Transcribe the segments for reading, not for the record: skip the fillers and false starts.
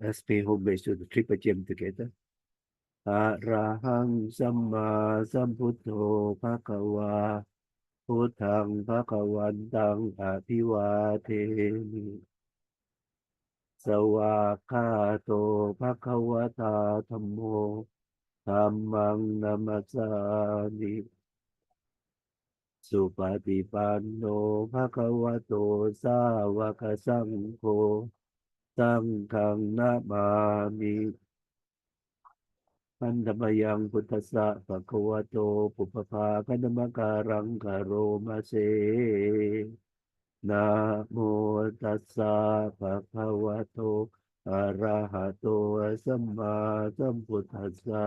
Let's pay homage to the triple gem together. Arahang Samma Sambuddho Bhagava Buddhang Bhagavantang Abhivademi Sawakkato Bhagavata Dhammo Dhammang Namasami Supatipanno Bhagavato Sāvaka Saṅgho Saṅghang Namami Pandamayang Buddhassa Bhagavato Puppapa Kanamakarang Karomase Namo Tassa Bhagavato Arahato Samma Sambuddhassa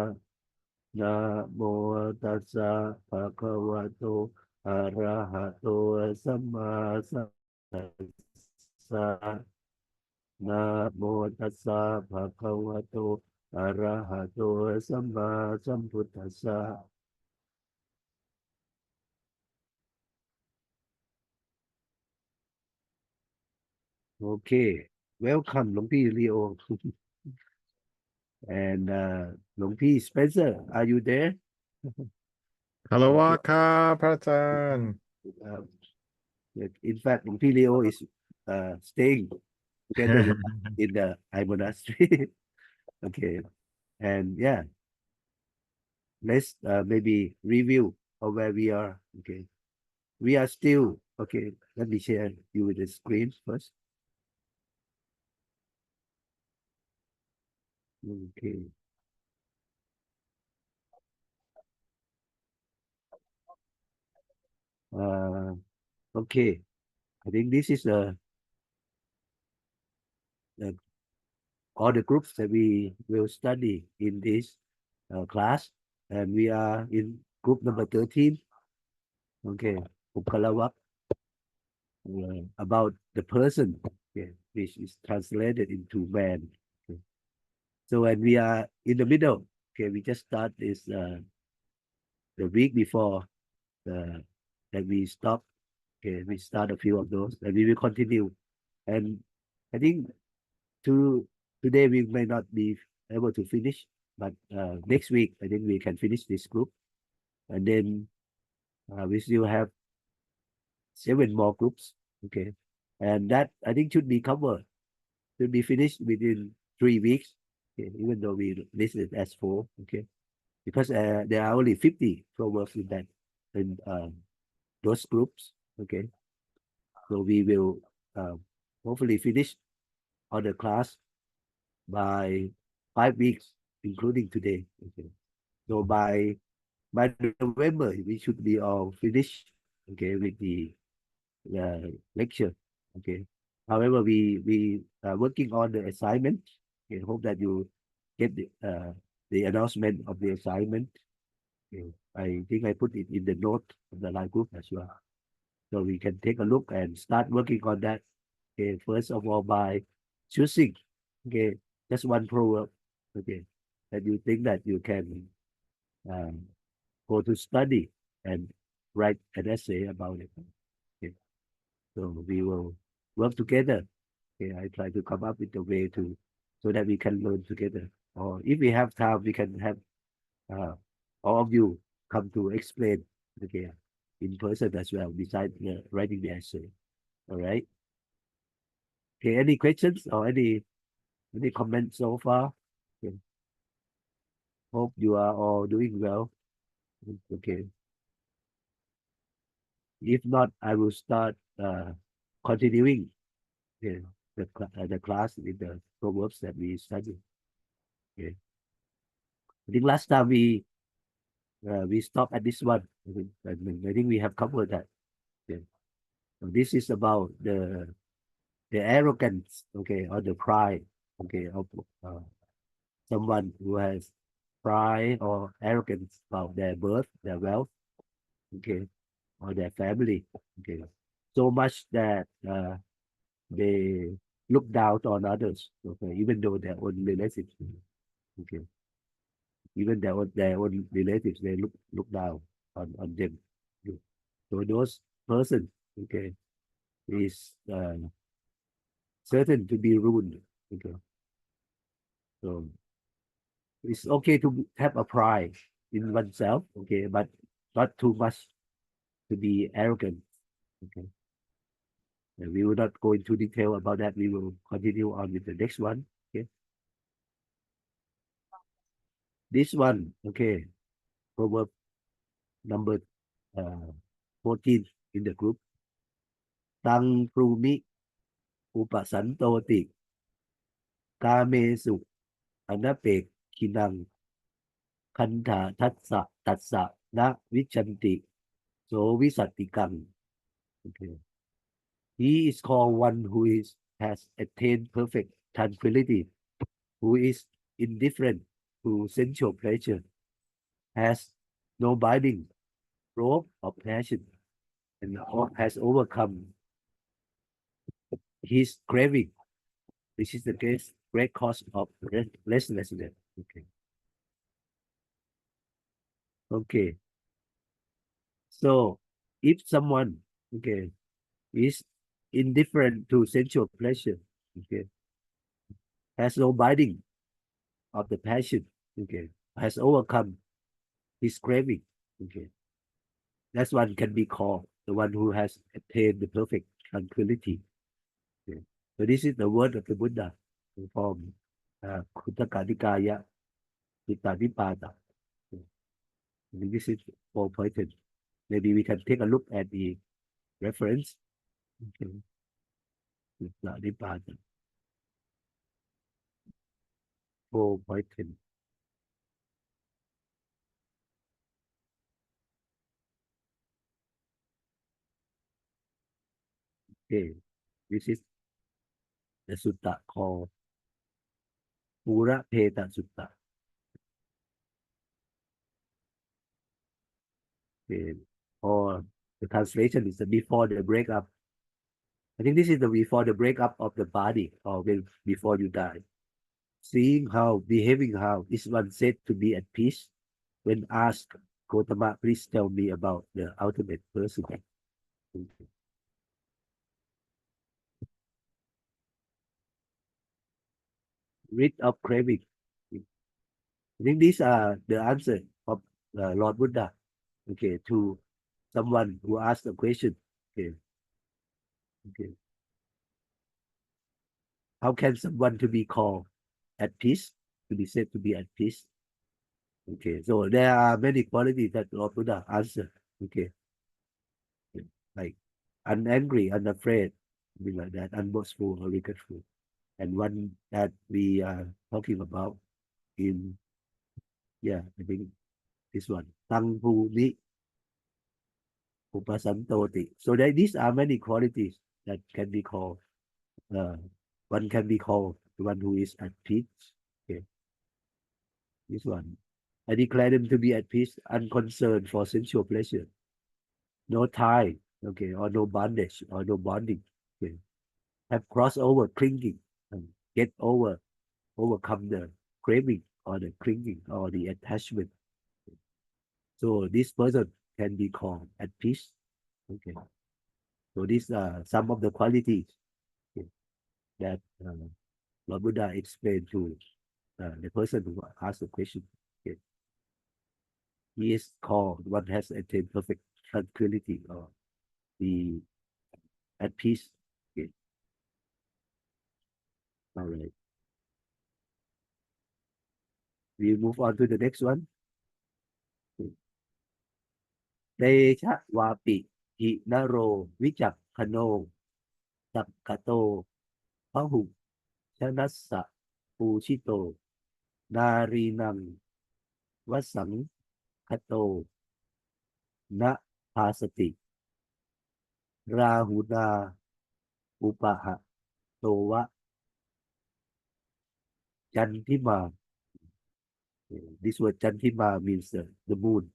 Namo Tassa Bhagavato Arahato Samma Sambuddhassa Namo Tassa Bhagavato Arahato Samma Sambuddhassa. Okay, welcome หลวงพี่ Leo and หลวงพี่ Spencer, are you there? คารวะครับพระอาจารย์ In fact หลวงพี่ Leo is staying together with in the Thai monastery. Okay, and yeah, let's maybe review of where we are. Okay, we are still okay. Let me share you with the screen first. Okay. Okay. I think this is all the groups that we will study in this class, and we are in group number 13. Okay, Upkalawak, about the person, okay, which is translated into man. Okay. So when we are in the middle, okay, we just start this the week before that we stop. Okay, we start a few of those, and we will continue. And I think today we may not be able to finish, but next week I think we can finish this group, and then we still have 7 more groups. Okay, and that I think should be covered, should be finished within 3 weeks. Okay, even though we listed as 4. Okay, because there are only 50 proverbs in that in those groups. Okay, so we will hopefully finish all the class by 5 weeks, including today. Okay, so by November we should be all finished. Okay, with the lecture. Okay, however, we are working on the assignment. Okay, hope that you get the announcement of the assignment. Okay, I think I put it in the note of the live group as well, so we can take a look and start working on that. Okay, first of all, by choosing, okay, just one proverb, okay, that you think that you can go to study and write an essay about it. Okay, so we will work together. Okay, I try to come up with a way to so that we can learn together. Or if we have time, we can have all of you come to explain, okay, in person as well, besides writing the essay. All right. Okay, any questions or any comments so far? Okay. Hope you are all doing well. Okay. If not, I will start continuing the class with the proverbs that we studied. Okay. I think last time we stopped at this one. I think we have covered that. Okay. So this is about the arrogance, okay, or the pride, okay, of someone who has pride or arrogance about their birth, their wealth, okay, or their family, okay, so much that they look down on others, okay, even though their own relatives, okay, even their own relatives, they look down on them. So those persons, okay, is certain to be ruined, okay, So it's okay to have a pride in oneself, okay, but not too much to be arrogant. Okay. And we will not go into detail about that. We will continue on with the next one. Okay. This one, okay, Proverb number 14 in the group. ตังพรูมิอุปสันโตติกาเมสุอนาเปกขินังคันธาทัสสะตัสสะนะวิชันติโสวิสัตติกัง okay. He is called one who has attained perfect tranquility, who is indifferent to sensual pleasure, has no binding rope of passion, and has overcome his craving. This is the great cause of restlessness. Okay. Okay. So if someone, okay, is indifferent to sensual pleasure, okay, has no binding of the passion, okay, has overcome his craving, okay, that's one can be called the one who has attained the perfect tranquility. Okay. So this is the word of the Buddha from Khuddaka Nikaya Vittanipada. Okay. This is 4 pointed. Maybe we can take a look at the reference. Okay. Vittanipada 4 pointed. Okay. This is the sutta called Pura Peta Sutta. Okay. Or the translation is the before the breakup. I think this is the before the breakup of the body or before you die. Seeing how, behaving how is one said to be at peace. When asked, Gotama, please tell me about the ultimate person. Rid of craving. I think these are the answer of Lord Buddha, okay, to someone who asked a question. Okay. Okay. How can someone to be called at peace, to be said to be at peace? Okay, so there are many qualities that Lord Buddha answered. Okay, like unangry, unafraid, something like that, unboastful or regretful. And one that we are talking about in, yeah, I think this one, Tang Pu Ni Upasantoti. So these are many qualities that can be called, uh, one can be called the one who is at peace. Okay, this one. I declare them to be at peace, unconcerned for sensual pleasure, no tie, okay, or no bondage or no bonding. Okay. Have crossed over clinging and get overcome the craving or the clinging or the attachment. So this person can be called at peace. Okay. So these are some of the qualities, okay, that Lord Buddha explained to the person who asked the question. Okay. He is called one has attained perfect tranquility or the at peace. Okay. All right. We move on to the next one. Okay. เตชะวาปิหินโรวิจักขโนสักกะโตพหุชนัสสะปูชิโตนารีนังวสังคโตนะภาสติราหุนาอุปหะโตวะจันทิมา This word Chantima means the moon.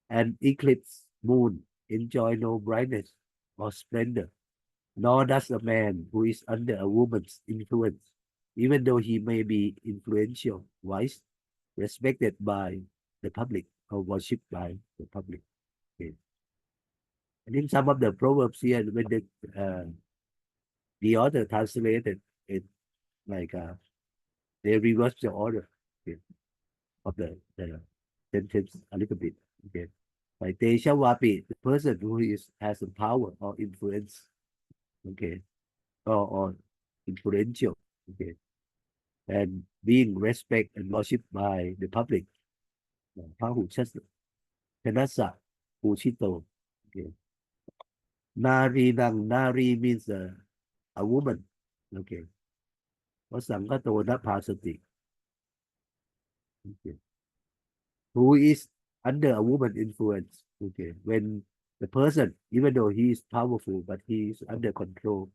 An eclipse moon enjoy no brightness or splendor, nor does a man who is under a woman's influence, even though he may be influential, wise, respected by the public or worshipped by the public. Okay. I think some of the proverbs here, when the author translated it like they reverse the order, okay, of the sentence a little bit. Okay. Like Desha Wapi, the person who has the power or influence, okay, or influential, okay, and being respected and worshipped by the public. Pahu Chanasa Uchito. Okay. Nari Nang, Nari means a woman. Okay. Vasangato Napasati. Okay. Who is under a woman influence. Okay. When the person, even though he is powerful, but he is under control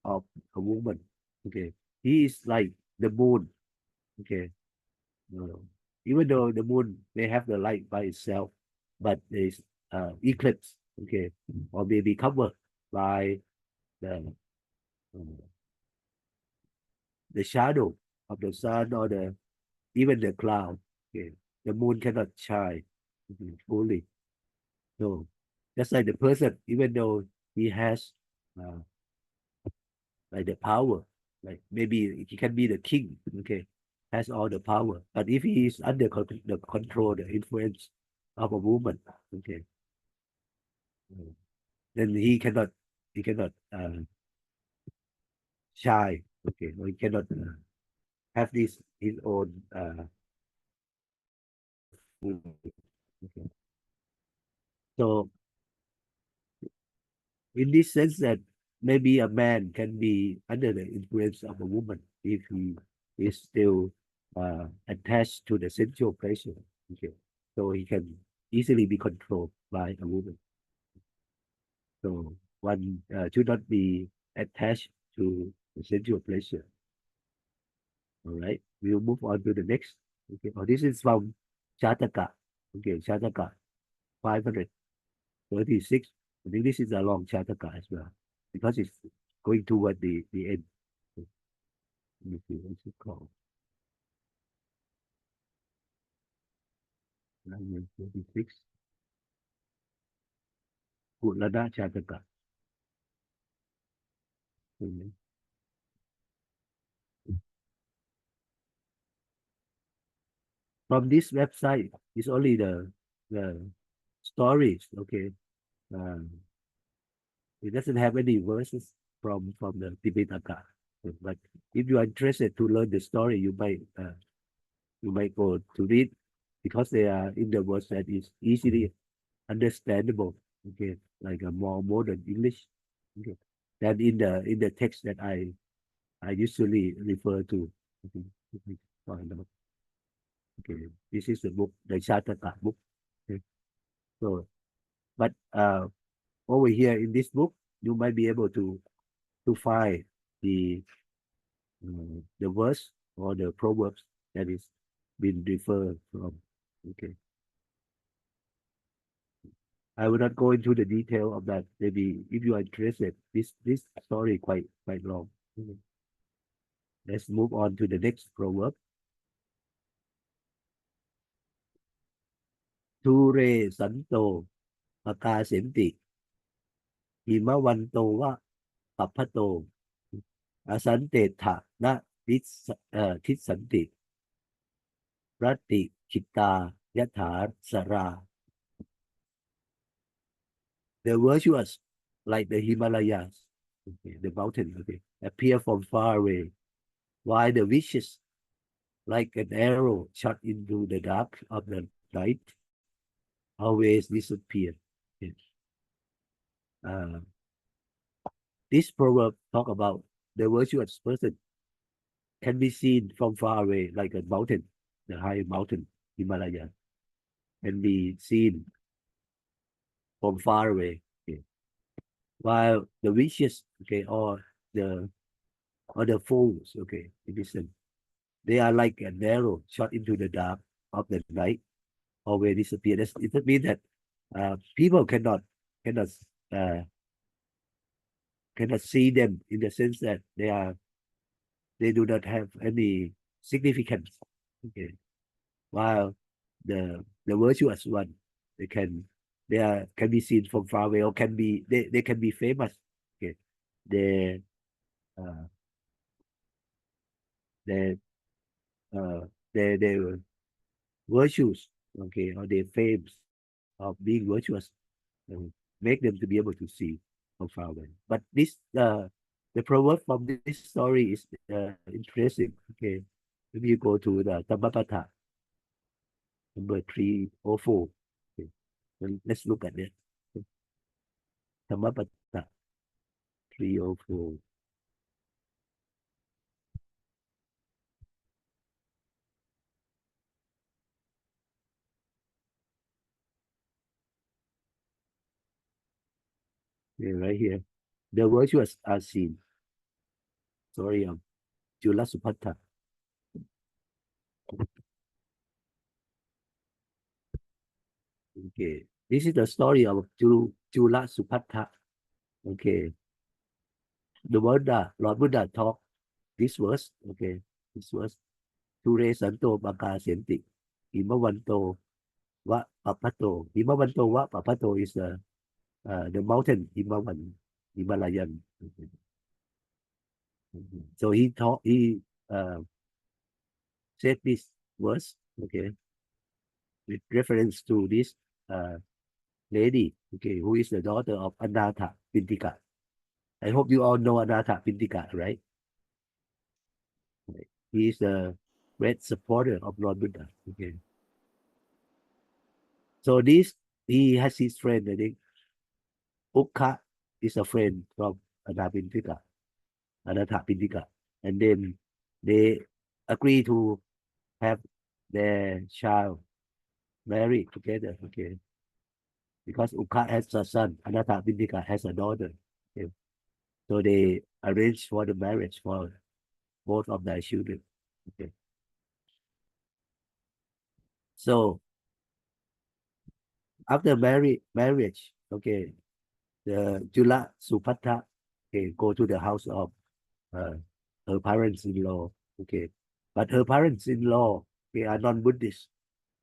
of a woman. Okay. He is like the moon. Okay. Even though the moon may have the light by itself, but there is eclipse. Okay. Or maybe covered by the uh, the shadow of the sun or the even the cloud. Okay. The moon cannot shine fully. So just like the person, even though he has uh, like the power, like maybe he can be the king, okay, has all the power. But if he is under the control, the influence of a woman, okay, then he cannot shine, okay, or he cannot have this his own okay. So in this sense that maybe a man can be under the influence of a woman if he is still attached to the sensual pleasure. Okay. So he can easily be controlled by a woman. So one should not be attached to the sensual pleasure. All right. We'll move on to the next. Okay. Oh, this is from Chataka. Okay, Chataka 536. I think this is a long Chataka as well because it's going toward the end. Let me see what's it called. 936. Kulada Chataka. Mhm. From this website, it's only the stories. Okay, um, it doesn't have any verses from the Tipitaka. But if you are interested to learn the story, you might go to read because they are in the words that is easily understandable. Okay, like a more modern English. Okay, than in the text that I usually refer to. Okay, okay. This is the book, the Shataka book. Okay. So, but over here in this book, you might be able to find the verse or the proverbs that is been referred from. Okay, I will not go into the detail of that. Maybe if you are interested, this story quite long. Okay. Let's move on to the next proverb. Ture santo maka senti himawanto wa papato asante tha na tit santi rati chitta yatha sara. The virtuous, like the Himalayas, okay, the mountain, okay, appear from far away, while the vicious, like an arrow shot into the dark of the night, always disappear. Okay. Uh, this proverb talk about the virtuous person can be seen from far away, like a mountain, the high mountain, Himalaya, can be seen from far away. Okay. While the vicious, okay, the or the fools, okay, listen, they are like an arrow shot into the dark of the night, always disappear. It means that people cannot uh, cannot see them in the sense that they do not have any significance. Okay, while the virtuous one, they can be seen from far away or they can be famous. Okay, they uh, they uh, their virtues, okay, or their fames of being virtuous, make them to be able to see from far away. But this the proverb from this story is interesting. Okay, if you go to the Tammapatha number 304, okay, then let's look at it. Tammapatha 304. Yeah, right here. The virtuous are seen. Story of Julasupatha. Okay. This is the story of Julasupatha. Okay. The Lord Buddha taught this verse. Okay. This verse. Ture Santo Baka Senti. Himavanto Wa Papato. Himavanto Wa Papato is the mountain Himalayan. Okay. So he uh, said this verse. Okay. With reference to this uh, lady, okay, who is the daughter of Anatha Pintika. I hope you all know Anatha Pintika, right? He is the great supporter of Lord Buddha. Okay. So this he has his friend, I think. Ukka is a friend from Anatha Pintika. And then they agree to have their child married together. Okay. Because Ukka has a son, Anatha Pintika has a daughter. Okay. So they arranged for the marriage for both of their children. Okay. So after marriage, okay, the Jula Supata, okay, go to the house of uh, her parents-in-law. Okay. But her parents-in-law, okay, are non-Buddhist.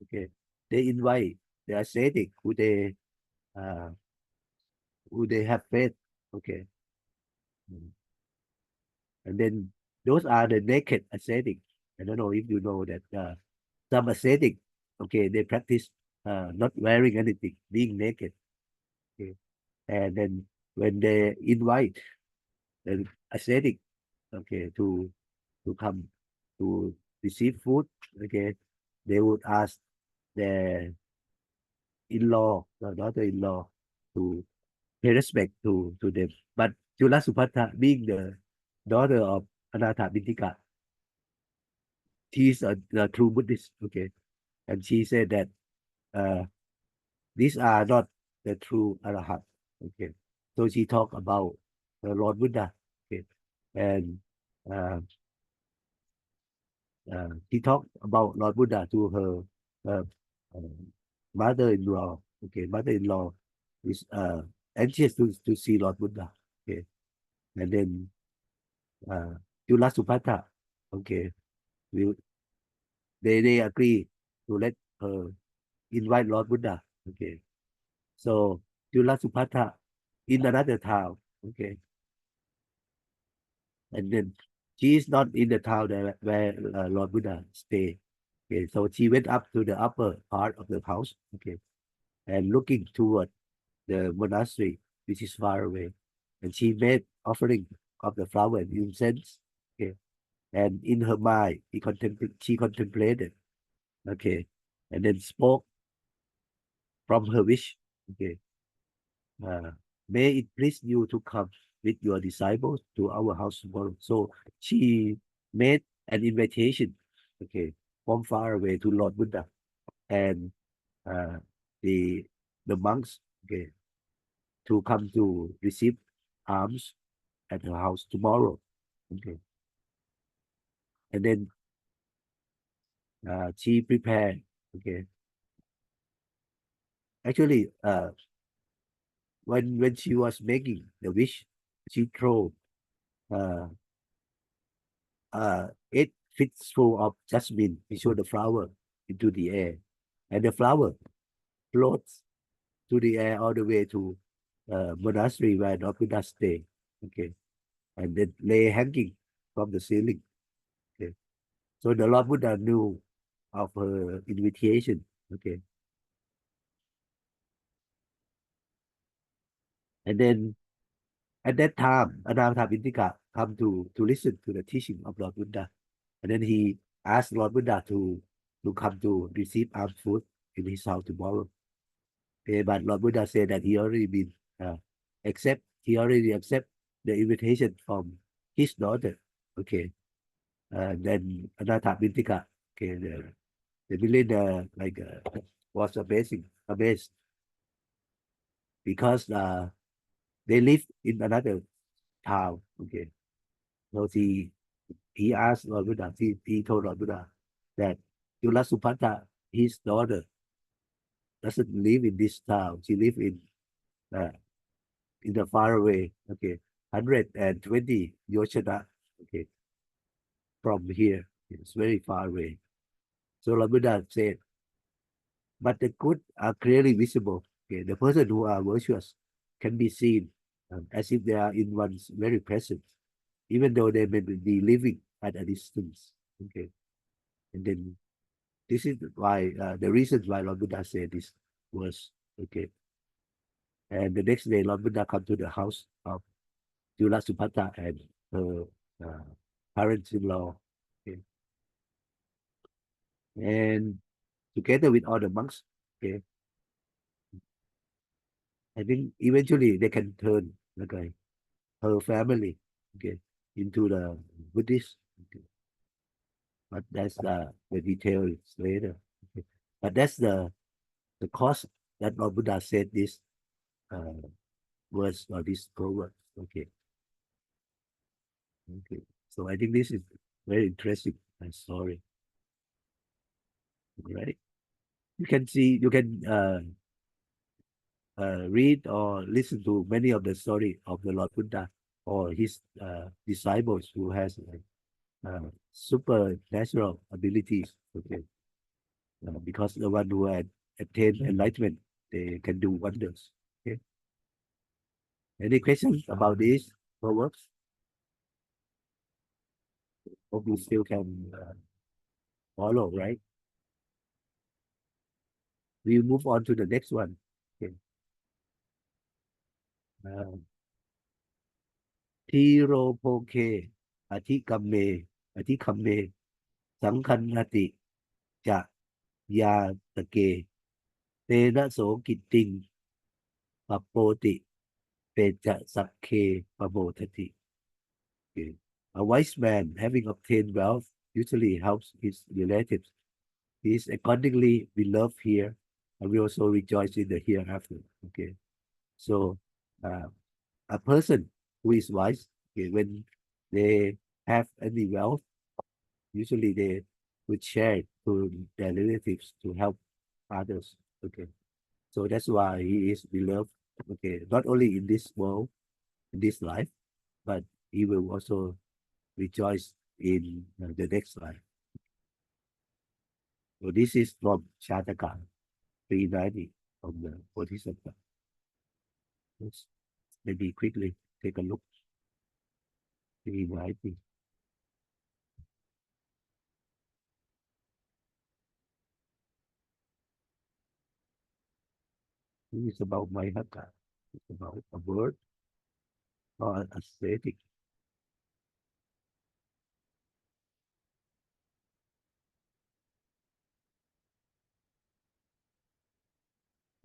Okay. They invite the ascetic uh, who they have faith. Okay. And then those are the naked ascetic. I don't know if you know that some ascetic, okay, they practice not wearing anything, being naked. Okay. And then when they invite the ascetic, okay, to come to receive food, okay, they would ask their in-law, the daughter-in-law, to pay respect to them. But Jula Supata, being the daughter of Anatha Bintika, she is a true Buddhist, okay, and she said that uh, these are not the true Arahant, okay. So she talked about the Lord Buddha, okay, and uh, he talked about Lord Buddha to her uh, mother-in-law. Okay, mother-in-law is anxious to see Lord Buddha. Okay, and then uh, Jula Supata. Okay, will they agree to let her invite Lord Buddha. Okay, so Jula Supata in another town. Okay, and then she is not in the town where Lord Buddha stay. Okay, so she went up to the upper part of the house. Okay, and looking toward the monastery, which is far away, and she made offering of the flower and incense. Okay, and in her mind, she contemplated. Okay, and then spoke from her wish. Okay, uh, may it please you to come with your disciples to our house tomorrow. So she made an invitation, okay, from far away to Lord Buddha and uh, the the monks, okay, to come to receive alms at her house tomorrow. Okay, and then she prepared. Okay, actually, when she was making the wish, she threw uh, 8 fistful of jasmine, which was the flower, into the air, and the flower floats to the air all the way to monastery where Lord Buddha stay. Okay, and then lay hanging from the ceiling. Okay, So the Lord Buddha knew of her invitation. Okay. And then at that time, Anathapindika come to listen to the teaching of Lord Buddha. And then he asked Lord Buddha to come to receive alms food in his house tomorrow. Okay, but Lord Buddha said that he already accept the invitation from his daughter. Okay. Then Anathapindika, okay, the village was amazed because they live in another town. Okay. So he asked Lord Buddha, he told Lord Buddha that Yulasupata, his daughter, doesn't live in this town. She lives uh, in the far away, okay, 120 Yoshana, okay, from here. It's very far away. So Lord Buddha said, but the good are clearly visible. Okay, the person who are virtuous can be seen as if they are in one's very presence, even though they may be living at a distance. Okay, and then this is why the reasons why Lord Buddha said this was okay. And the next day, Lord Buddha come to the house of Jula Supata and her uh, parents-in-law, okay, and together with all the monks, okay, I think eventually they can turn okay, her family, okay, into the Buddhist. Okay. But that's the details later. Okay. But that's the cause that Lord Buddha said this uh, words or this proverb. Okay. Okay. So I think this is very interesting story. Right? You can read or listen to many of the story of the Lord Buddha or his disciples who has supernatural abilities. Okay. Because the one who had attained enlightenment, they can do wonders. Okay. Any questions about this proverbs? Hope you still can follow, right? We move on to the next one. Okay. Uh, Ti ro po ke ati kamme ati kamme sangkhanati ja ya ta ke te na so kitting papoti pe ja sakhe pabotati. Okay. A wise man having obtained wealth usually helps his relatives. He is accordingly beloved here and we also rejoice in the hereafter. Okay. So uh, a person who is wise, okay, when they have any wealth, usually they would share it to their relatives to help others. Okay. So that's why he is beloved. Okay. Not only in this world, in this life, but he will also rejoice in the next life. So this is from Shataka 390 from the Bodhisattva. Let's maybe quickly take a look. 390. This is about Mayhaka. It's about a word or aesthetic.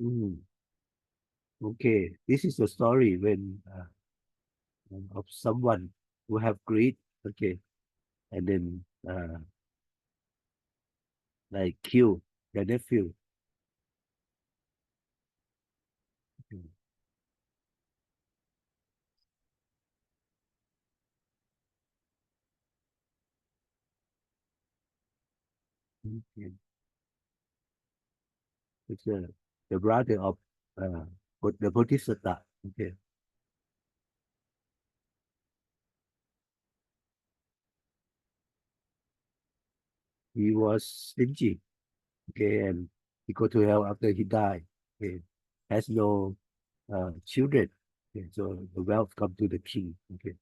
Mm. Okay, this is a story when of someone who have greed. Okay, and then like kill their nephew. Mm. Okay. It's the brother of uh, the Bodhisattva. Okay, he was stingy. Okay, and he go to hell after he died. Okay, has no children. Okay, so the wealth come to the king. Okay,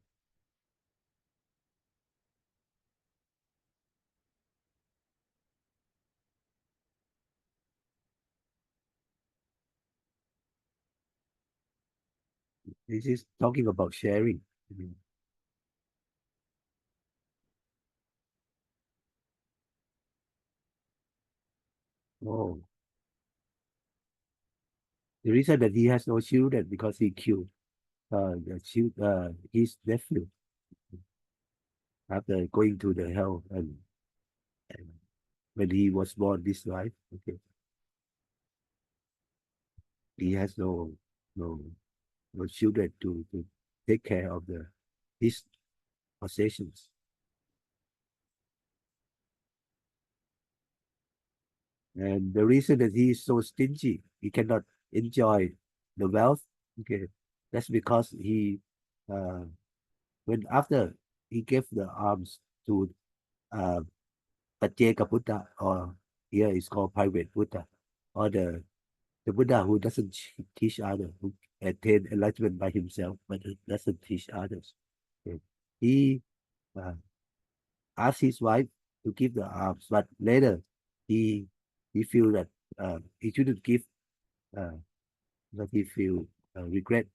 This is talking about sharing. Oh, the reason that he has no children because he killed his nephew after going to the hell and when he was born this life. Okay, he has no no children to take care of his possessions. And the reason that he is so stingy, he cannot enjoy the wealth. Okay, that's because he uh, when after he gave the alms to uh, Pacheka Buddha, or here it's called private Buddha, or the Buddha who doesn't teach others, who attain enlightenment by himself, but doesn't teach others. Okay. He uh, asked his wife to give the alms, but later he he feel that he shouldn't give, uh, but he feel regret,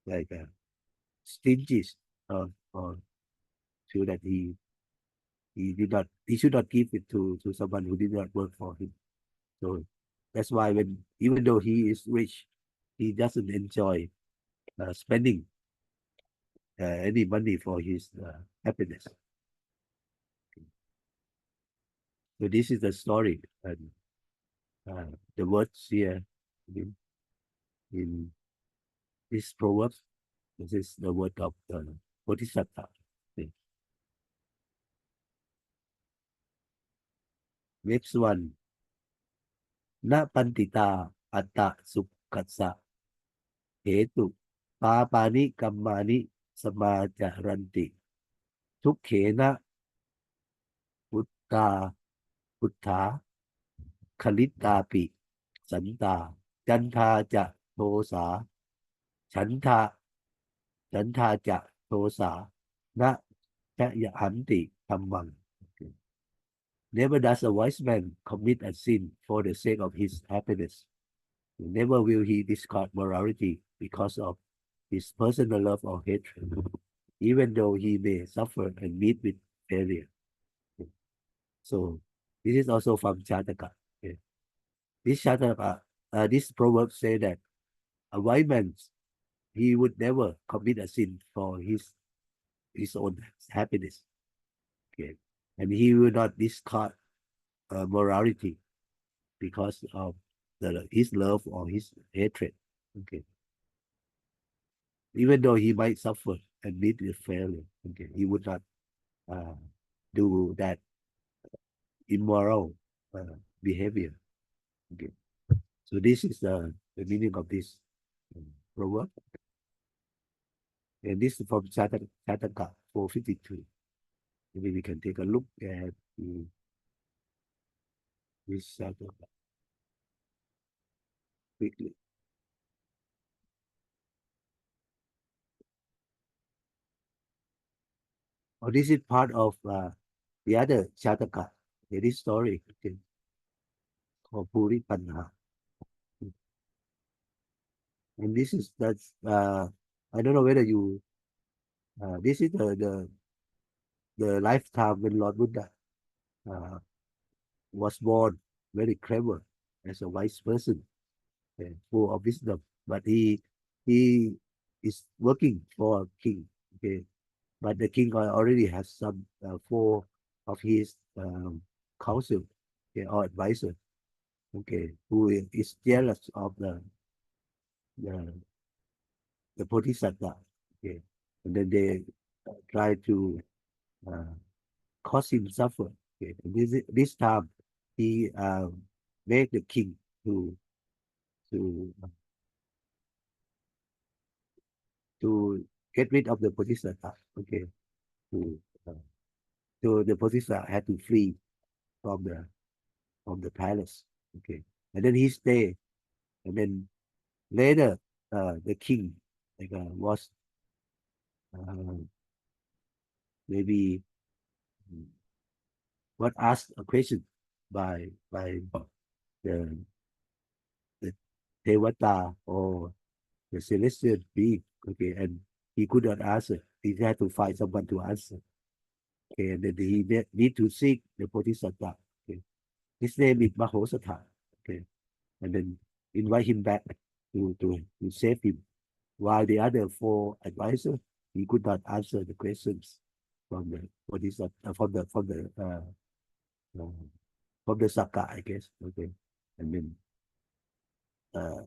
like stingy, or feel that he should not give it to someone who did not work for him. So that's why when even though he is rich, he doesn't enjoy spending any money for his happiness. So this is the story, and the words here in, in this proverb. This is the word of the Bodhisattva. Okay. Next one, na pantita atta sukkatsa hetu papani kammani samajaranti tukhena Buddha Buddha Kalittapi Santa Chanta Cha Thosa Chanta Chanta Cha Thosa Na Cha Yahanti Dhammam. Okay. Never does a wise man commit a sin for the sake of his happiness. Never will he discard morality because of his personal love or hatred, even though he may suffer and meet with failure. Okay. So this is also from Jataka. Okay. This Jataka, this proverb say that a wise man, he would never commit a sin for his own happiness. Okay, and he will not discard morality because of his love or his hatred. Okay, even though he might suffer and meet with failure. Okay, he would not uh, do that immoral behavior. Okay, so this is the meaning of this proverb. And this is from Chataka 452. Maybe we can take a look at this Chataka quickly. Oh, this is part of the other Chataka. This story, okay, called Puri Panha. And this is that's I don't know whether you this is the lifetime when Lord Buddha uh, was born, very clever as a wise person, full of wisdom. But he is working for a king. Okay, but the king already has some four of his council, okay, or advisor. Okay, who is jealous of the the Bodhisattva. Okay, and then they try to uh, cause him suffer. Okay, and this time he made the king to to to get rid of the Bodhisattva. Okay, to uh, so the Bodhisattva had to flee from the palace. Okay, and then he stayed, and then later the king like was uh, maybe was asked a question by the the Devata or the celestial being, okay, and he could not answer. He had to find someone to answer. Okay, and then he need to seek the Bodhisattva. Okay, his name is Mahosatha. Okay, and then invite him back to save him. While the other four advisors, he could not answer the questions from the Bodhisattva uh, from the Saka, I guess. Okay, and then uh,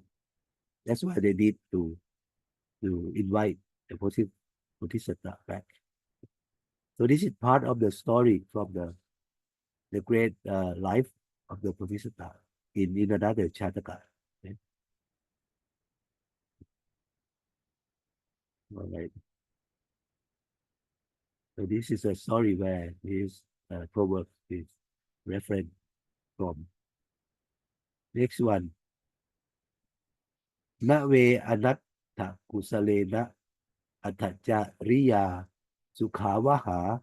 that's why they need to invite the Bodhisattva back. So this is part of the story from the great life of the Bodhisattva in another Chataka. Okay? All right. So this is a story where this proverb is referred from. Next one. Na ve anatta kusalena ataja riya sukhavaha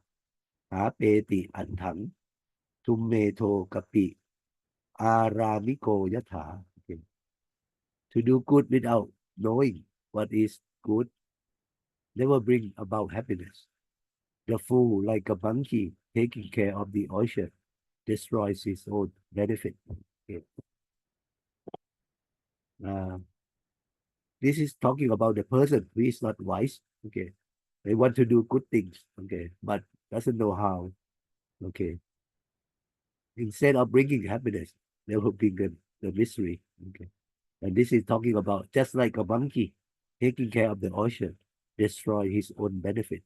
há pê tị ảnh thẳng tum mê thô cập bị aramiko yatha. Okay. To do good without knowing what is good never bring about happiness. The fool, like a monkey taking care of the orchard, destroys his own benefit. Okay. Uh, this is talking about the person who is not wise. Okay, they want to do good things. Okay, but doesn't know how. Okay, instead of bringing happiness, they will bring the misery. Okay, and this is talking about just like a monkey taking care of the orchard, destroy his own benefit.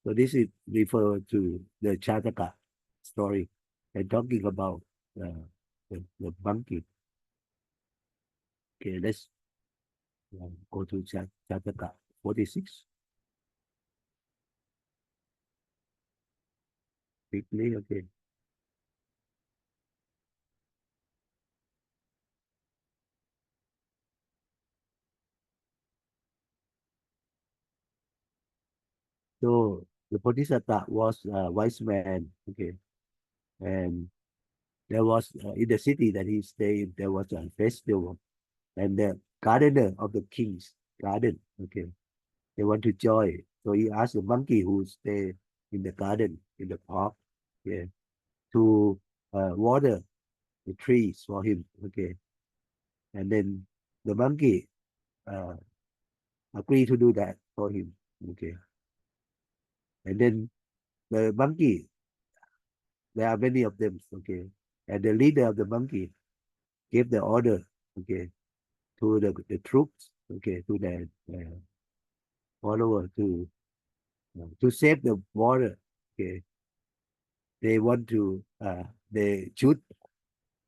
So this is refer to the Chataka story and talking about the monkey. Okay, let's go to Chataka 46 quickly. Okay. So the Bodhisattva was a wise man. Okay, and there was in the city that he stayed, there was a festival, and the gardener of the king's garden. Okay, they want to join. So he asked the monkey who stay in the garden in the park, yeah, to water the trees for him. Okay, and then the monkey uh, agreed to do that for him. Okay, and then the monkey, there are many of them. Okay, and the leader of the monkey gave the order. Okay, to the troops. Okay, to the follower to save the water. Okay, they want to they should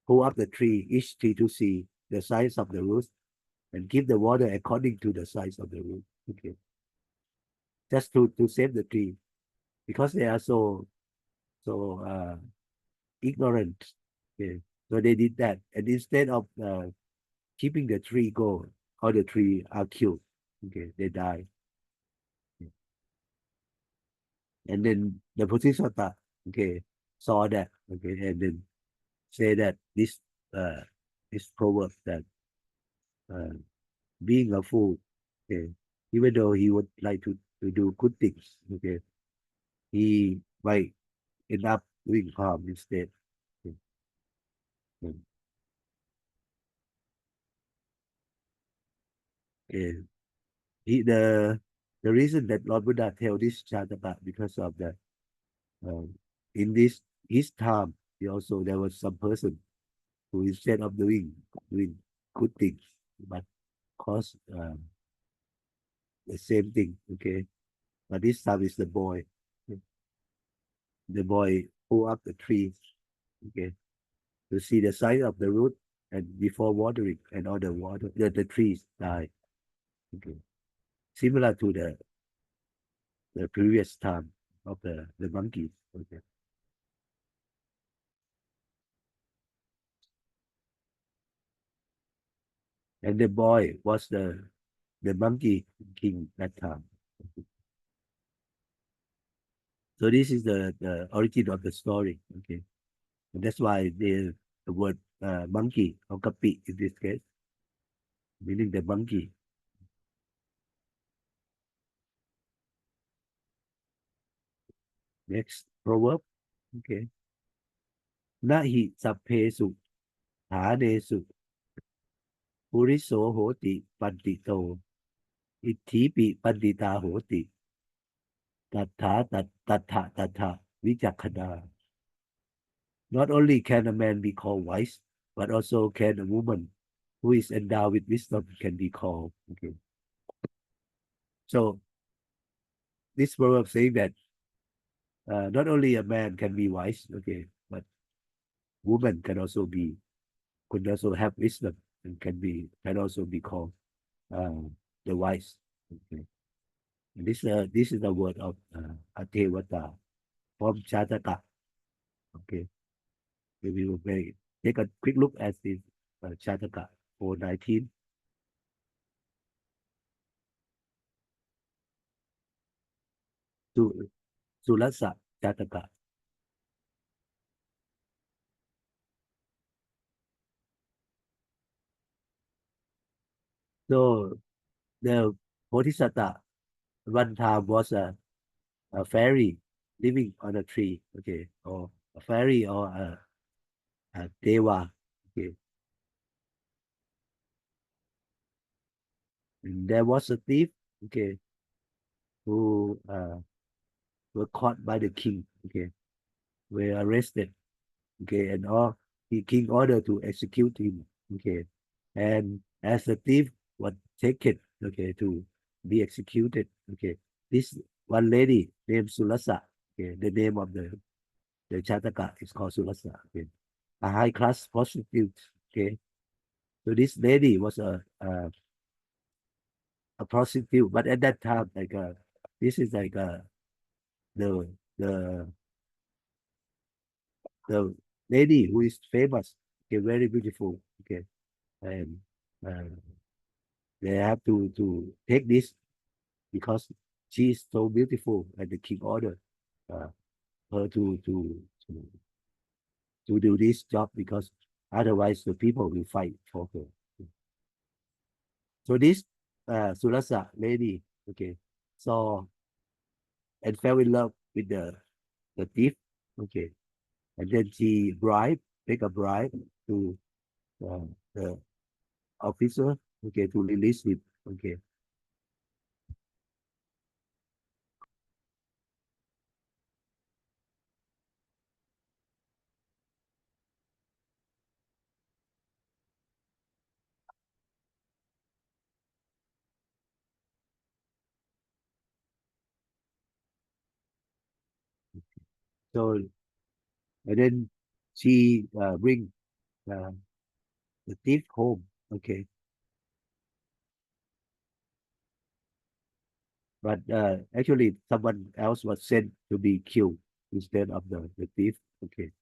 pull up the tree, each tree to see the size of the root and give the water according to the size of the root. Okay, just to save the tree because they are so ignorant. Okay, so they did that, and instead of keeping the tree go, all the tree are killed. Okay, they die. And then the Bodhisattva, okay, saw that, okay, and then say that uh, this proverb that uh, being a fool, okay, even though he would like to do good things, okay, he might end up doing harm instead. Okay. Okay. He, the reason that Lord Buddha tell this Chataka because of the uh, in this his time, he also there was some person who instead of doing good things, but cause the same thing. Okay, but this time is the boy. The boy pull up the trees. Okay, to see the size of the root and before watering and all the water, the trees die. Okay, similar to the previous time of the monkeys. Okay, and the boy was the monkey king that time. So this is the origin of the story. Okay, and that's why the word monkey or kapi in this case, meaning the monkey. Next proverb. Okay. Nahi sapphe su thane su puriso hoti pandito itipi pandita hoti tatha tatha tatha vijakhana. Not only can a man be called wise, but also can a woman who is endowed with wisdom can be called. Okay. So this proverb saying that not only a man can be wise, okay, but woman can also be could also have wisdom and can also be called uh, the wise. Okay. And this is the word of Atevata from Chataka. Okay. So we will take a quick look at this Chataka 419. Su Sulasa Chataka. So the Bodhisattva one time was a fairy living on a tree, okay, or a fairy or a deva, okay. And there was a thief, okay, who were caught by the king, okay, were arrested, okay, and all the king ordered to execute him, okay, and as the thief was taken, okay, to be executed, okay, this one lady named Sulasa, okay, the name of the Chataka is called Sulasa, okay, a high class prostitute, okay. So this lady was a prostitute, but at that time, like this is like the the the lady who is famous, okay, very beautiful, okay, and uh, they have to take this because she is so beautiful, and the king ordered uh, her to to do this job because otherwise the people will fight for her. So this Sulasa lady, okay, saw and fell in love with the thief, okay, and then she make a bribe to the officer, okay, to release him, okay. So and then she bring uh, the thief home, okay, but actually someone else was sent to be killed instead of the thief, okay,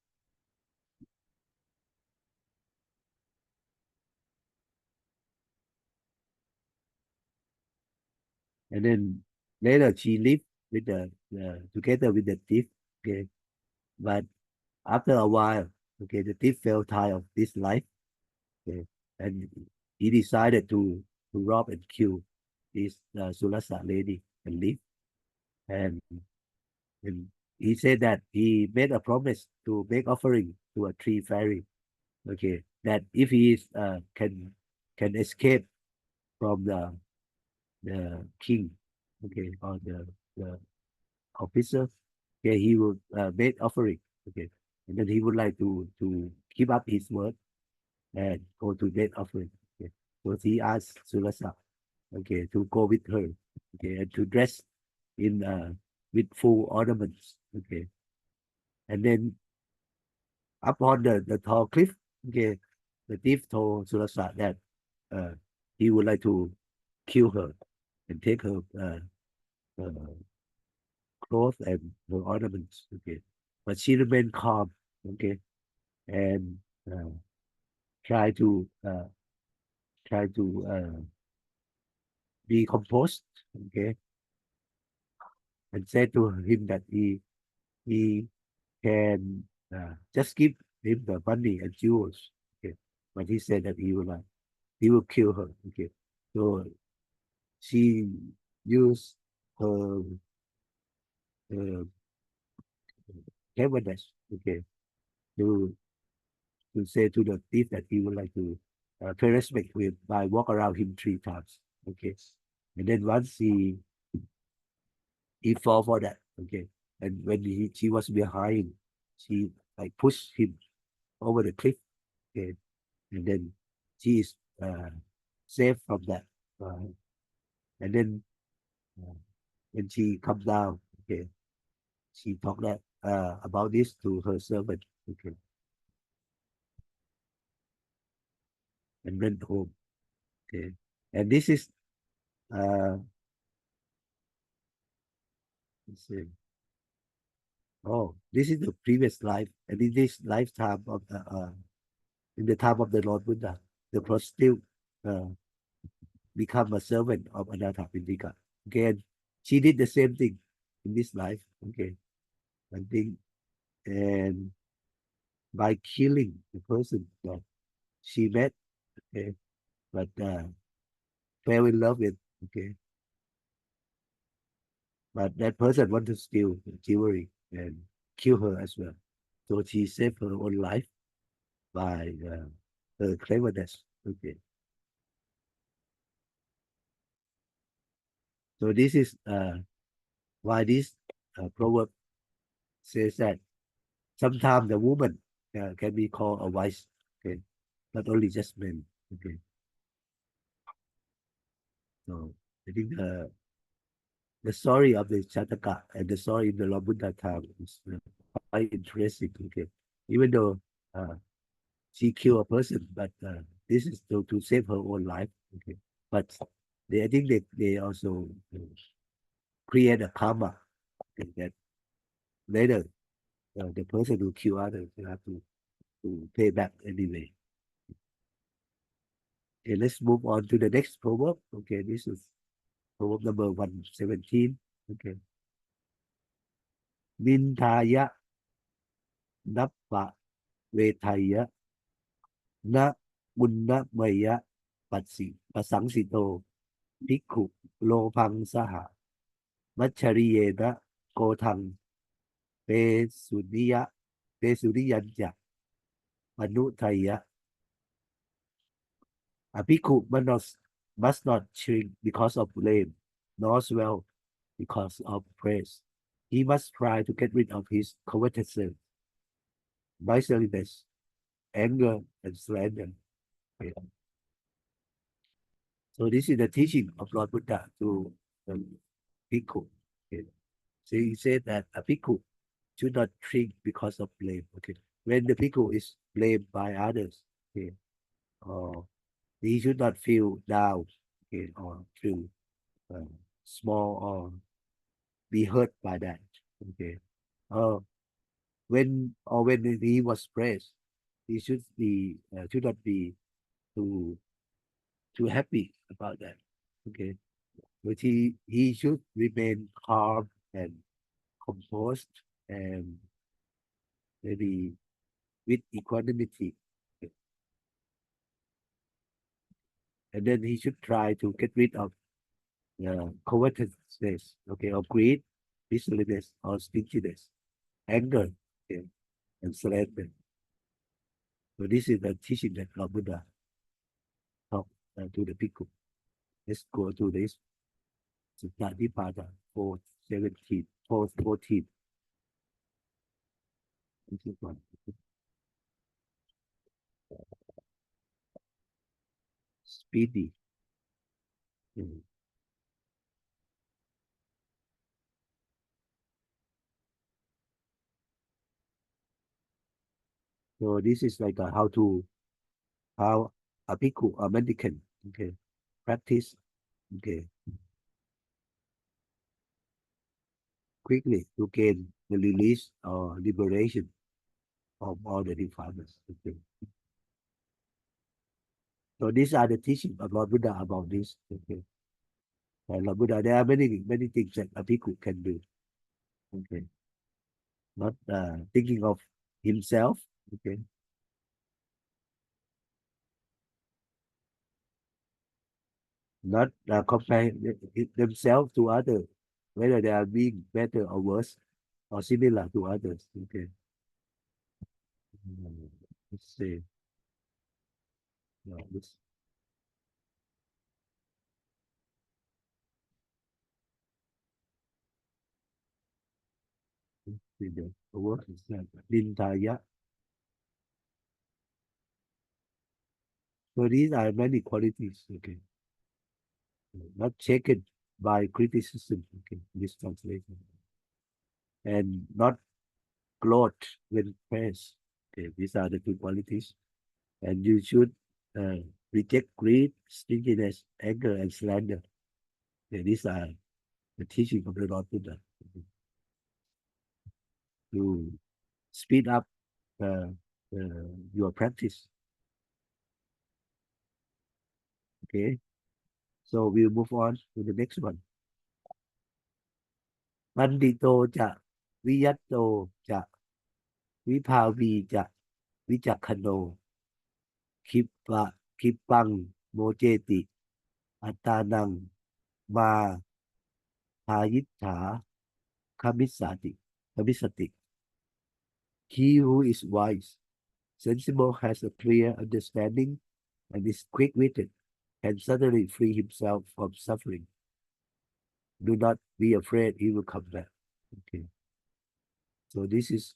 and then later she lived with the together with the thief, okay, but after a while, okay, the thief felt tired of this life, okay, and he decided to rob and kill this Sulasa lady and leave. And he said that he made a promise to make offering to a tree fairy. Okay, that if he is can escape from the king, okay, or the officer, okay, he will make offering. Okay, and then he would like to keep up his word and go to that offering. Okay, so he asked Sulasa, okay, to go with her, okay, and to dress in with full ornaments, okay, and then up on the tall cliff, okay, the thief told Sulasa that uh, he would like to kill her and take her uh, clothes and her ornaments, okay, but she remained calm, okay, and uh, try to uh, try to be composed, okay, and said to him that he can just give him the money and jewels. Okay. But he said that he will kill her. Okay. So she used her, her cleverness, okay, to say to the thief that he would like to pay respect with by walk around him 3 times, okay, and then once he fall for that, okay, and when she was behind, she like pushed him over the cliff, okay, and then she is saved from that, and then uh, when she comes down, okay, she talked that about this to her servant, okay, and went home, okay, and this is uh, let's see. Oh, this is the previous life, and in this lifetime of in the time of the Lord Buddha, the prostitute uh, become a servant of Anatta Pindika. Again, she did the same thing in this life. Okay, I think, and by killing the person that she met, okay, but fell in love with, okay, but that person wanted to steal jewelry and kill her as well. So she saved her own life by her cleverness. Okay, so this is why this proverb says that sometimes the woman can be called a wise, okay, not only just men. Okay, so I think the story of the Chataka and the story in the Lord Buddha time is quite interesting. Okay, even though uh, she killed a person, but this is to save her own life. Okay, but I think they also create a karma, okay, that later the person who kill others will have to pay back anyway. Okay, let's move on to the next proverb. Okay, this is proverb number 117. Okay. Nintaya nappa vetaya na munna maya patsi pasangsito bhikkhu lopang saha machariye kotang pe suniya pe suriyanja manutaya. A bhikkhu must not shrink because of blame, nor swell because of praise. He must try to get rid of his covetousness, miserliness, anger, and slander. Okay. So this is the teaching of Lord Buddha to the bhikkhu. Okay. So he said that a bhikkhu should not shrink because of blame. Okay. When the bhikkhu is blamed by others, okay, or he should not feel down, okay, or feel uh, small or be hurt by that. Okay. Uh, when he was praised, he should not be too happy about that. Okay. But he should remain calm and composed and maybe with equanimity. And then he should try to get rid of covetousness, okay, or greed, disorderliness, or stinginess, anger, okay, and slander. So this is the teaching that Lord Buddha taught to the bhikkhu. Let's go to this Sutta Nipada 417, 414. This is one. Speedy. Mm. So this is like how a bhikkhu, a mendicant, okay, practice, okay, quickly to gain the release or liberation of all the defilements. Okay. So these are the teachings of Lord Buddha about this. Okay. And Lord Buddha, there are many things that a bhikkhu can do. Okay. Not thinking of himself. Okay. Not compare themselves to others, whether they are being better or worse. or similar to others. Okay. Let's see. No, let's see the word is that Dintaya. So these are many qualities. Okay. Not taken by criticism. Okay. This translation. And not gloat when praised. Okay. These are the two qualities. And you should uh, reject greed, stinginess, anger, and slander. Okay. These are the teaching of the Lord Buddha. Okay. To speed up uh, your practice. Okay. So we'll move on to the next one. บัณฑิโตจะวิยัตโตจะวิภาวีจะวิจักขโนคิปะคิปังโมเจติอัตตานังมาทายิฐาคมิสสติคมิสติ He who is wise, sensible, has a clear understanding, and is quick-witted, can suddenly free himself from suffering. Do not be afraid, he will come back. Okay. So this is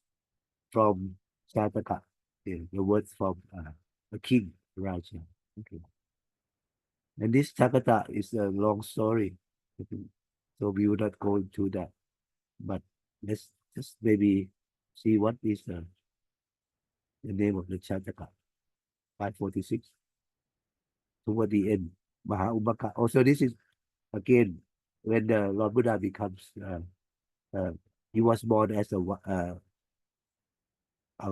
from Sataka, the words from a king, Raja. Okay. And this Takata is a long story. Okay. So we will not go into that. But let's just maybe see what is the name of the Chataka. 546. Toward the end. Maha Ubaka. Also, this is again when the Lord Buddha becomes uh, he was born as a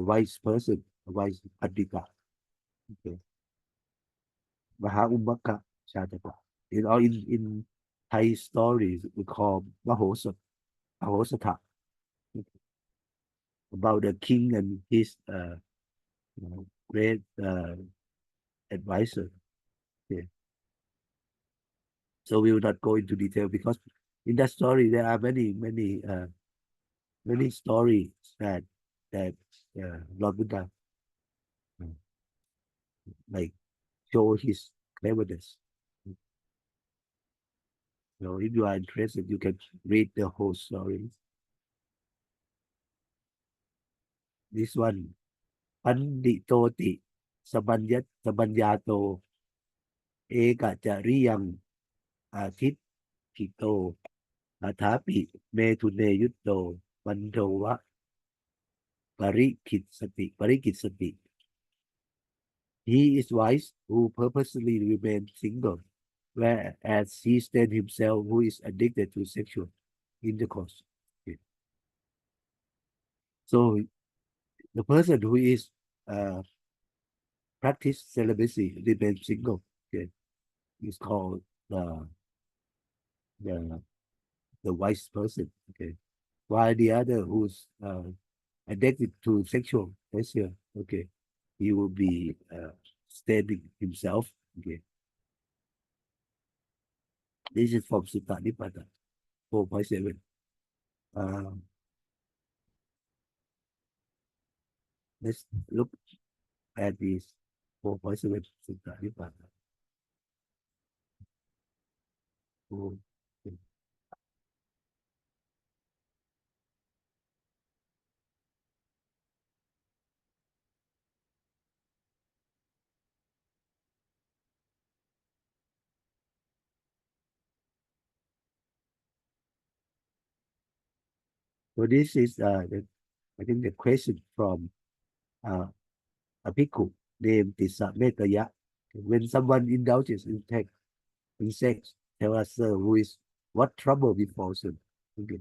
wise person, a wise Pandita. Okay. Maha Ubaka Shataka. In Thai stories we call Mahosata about the king and his great advisor. Okay. So we will not go into detail because in that story there are many stories that Lord Buddha uh, like show his cleverness. So if you are interested, you can read the whole story. This one, Panditoti Sabanyat Eka Jariyang Atit Kito Atapi Metune Yutto Bandova Parikit Sati. He is wise who purposely remains single, whereas he stands himself who is addicted to sexual intercourse. Okay. So the person who is practice celibacy remains single. Okay, is called the the wise person. Okay, while the other who's addicted to sexual pleasure, okay, he will be standing himself. Okay, this is from Sutta Nipata 4.7. Let's look at this 4.7 Sutta Nipata. Oh, okay. So this is I think the question from uh, a bhikkhu named Tisametaya. When someone indulges in sex, tell us who is what trouble befalls him. Okay.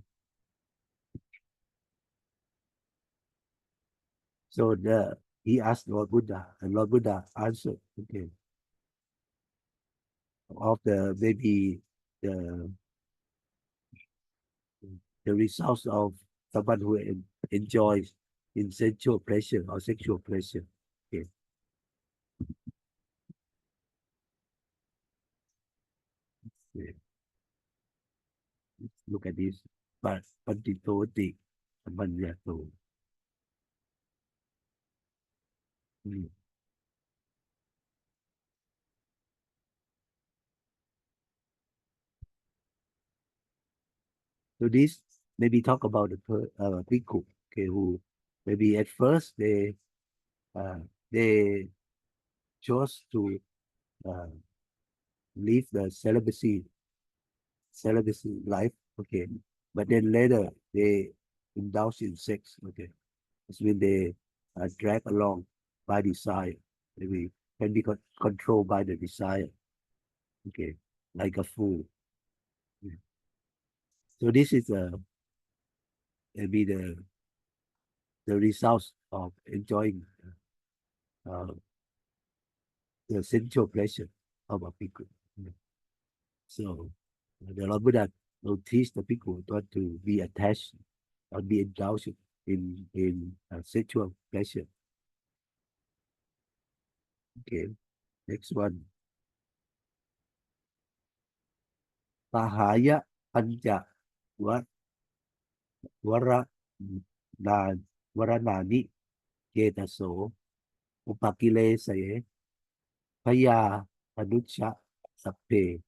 So he asked Lord Buddha, and Lord Buddha answered. Okay. Of the maybe the the results of someone who enjoys in sensual pleasure or sexual pleasure. Okay. Okay. Let's look at this. But Panditoti บัญญัโต Mm. So this maybe talk about the bhikkhu, okay, who maybe at first uh, they chose to uh, live the celibacy life, okay, but then later they indulge in sex, okay. It's when they are dragged along by desire, maybe can be controlled by the desire, okay, like a fool. Yeah. So this is maybe the results of enjoying uh, the sensual pleasure of a bhikkhu. Yeah. So the Lord Buddha will teach the bhikkhu not to be attached or be indulged in sexual pleasure. Okay, next one. Pahaya Panja wa Vara Na Varanani Ketaso Upakile Saye Paya Panucha Sape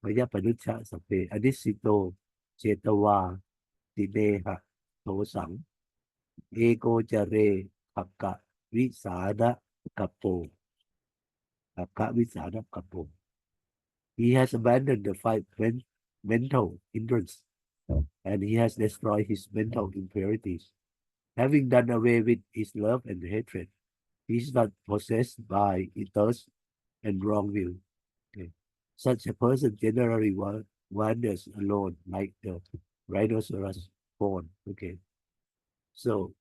Paya Panucha Sape Adisito Chetava Tineha Tosang Ego Jare Haka Visada Kapo Haka Visada Kapo. He has abandoned the five mental hindrance and he has destroyed his mental impurities. Having done away with his love and hatred, he is not possessed by thirst and wrong will. Okay. Such a person generally wanders alone like the rhinoceros fawn. Okay. So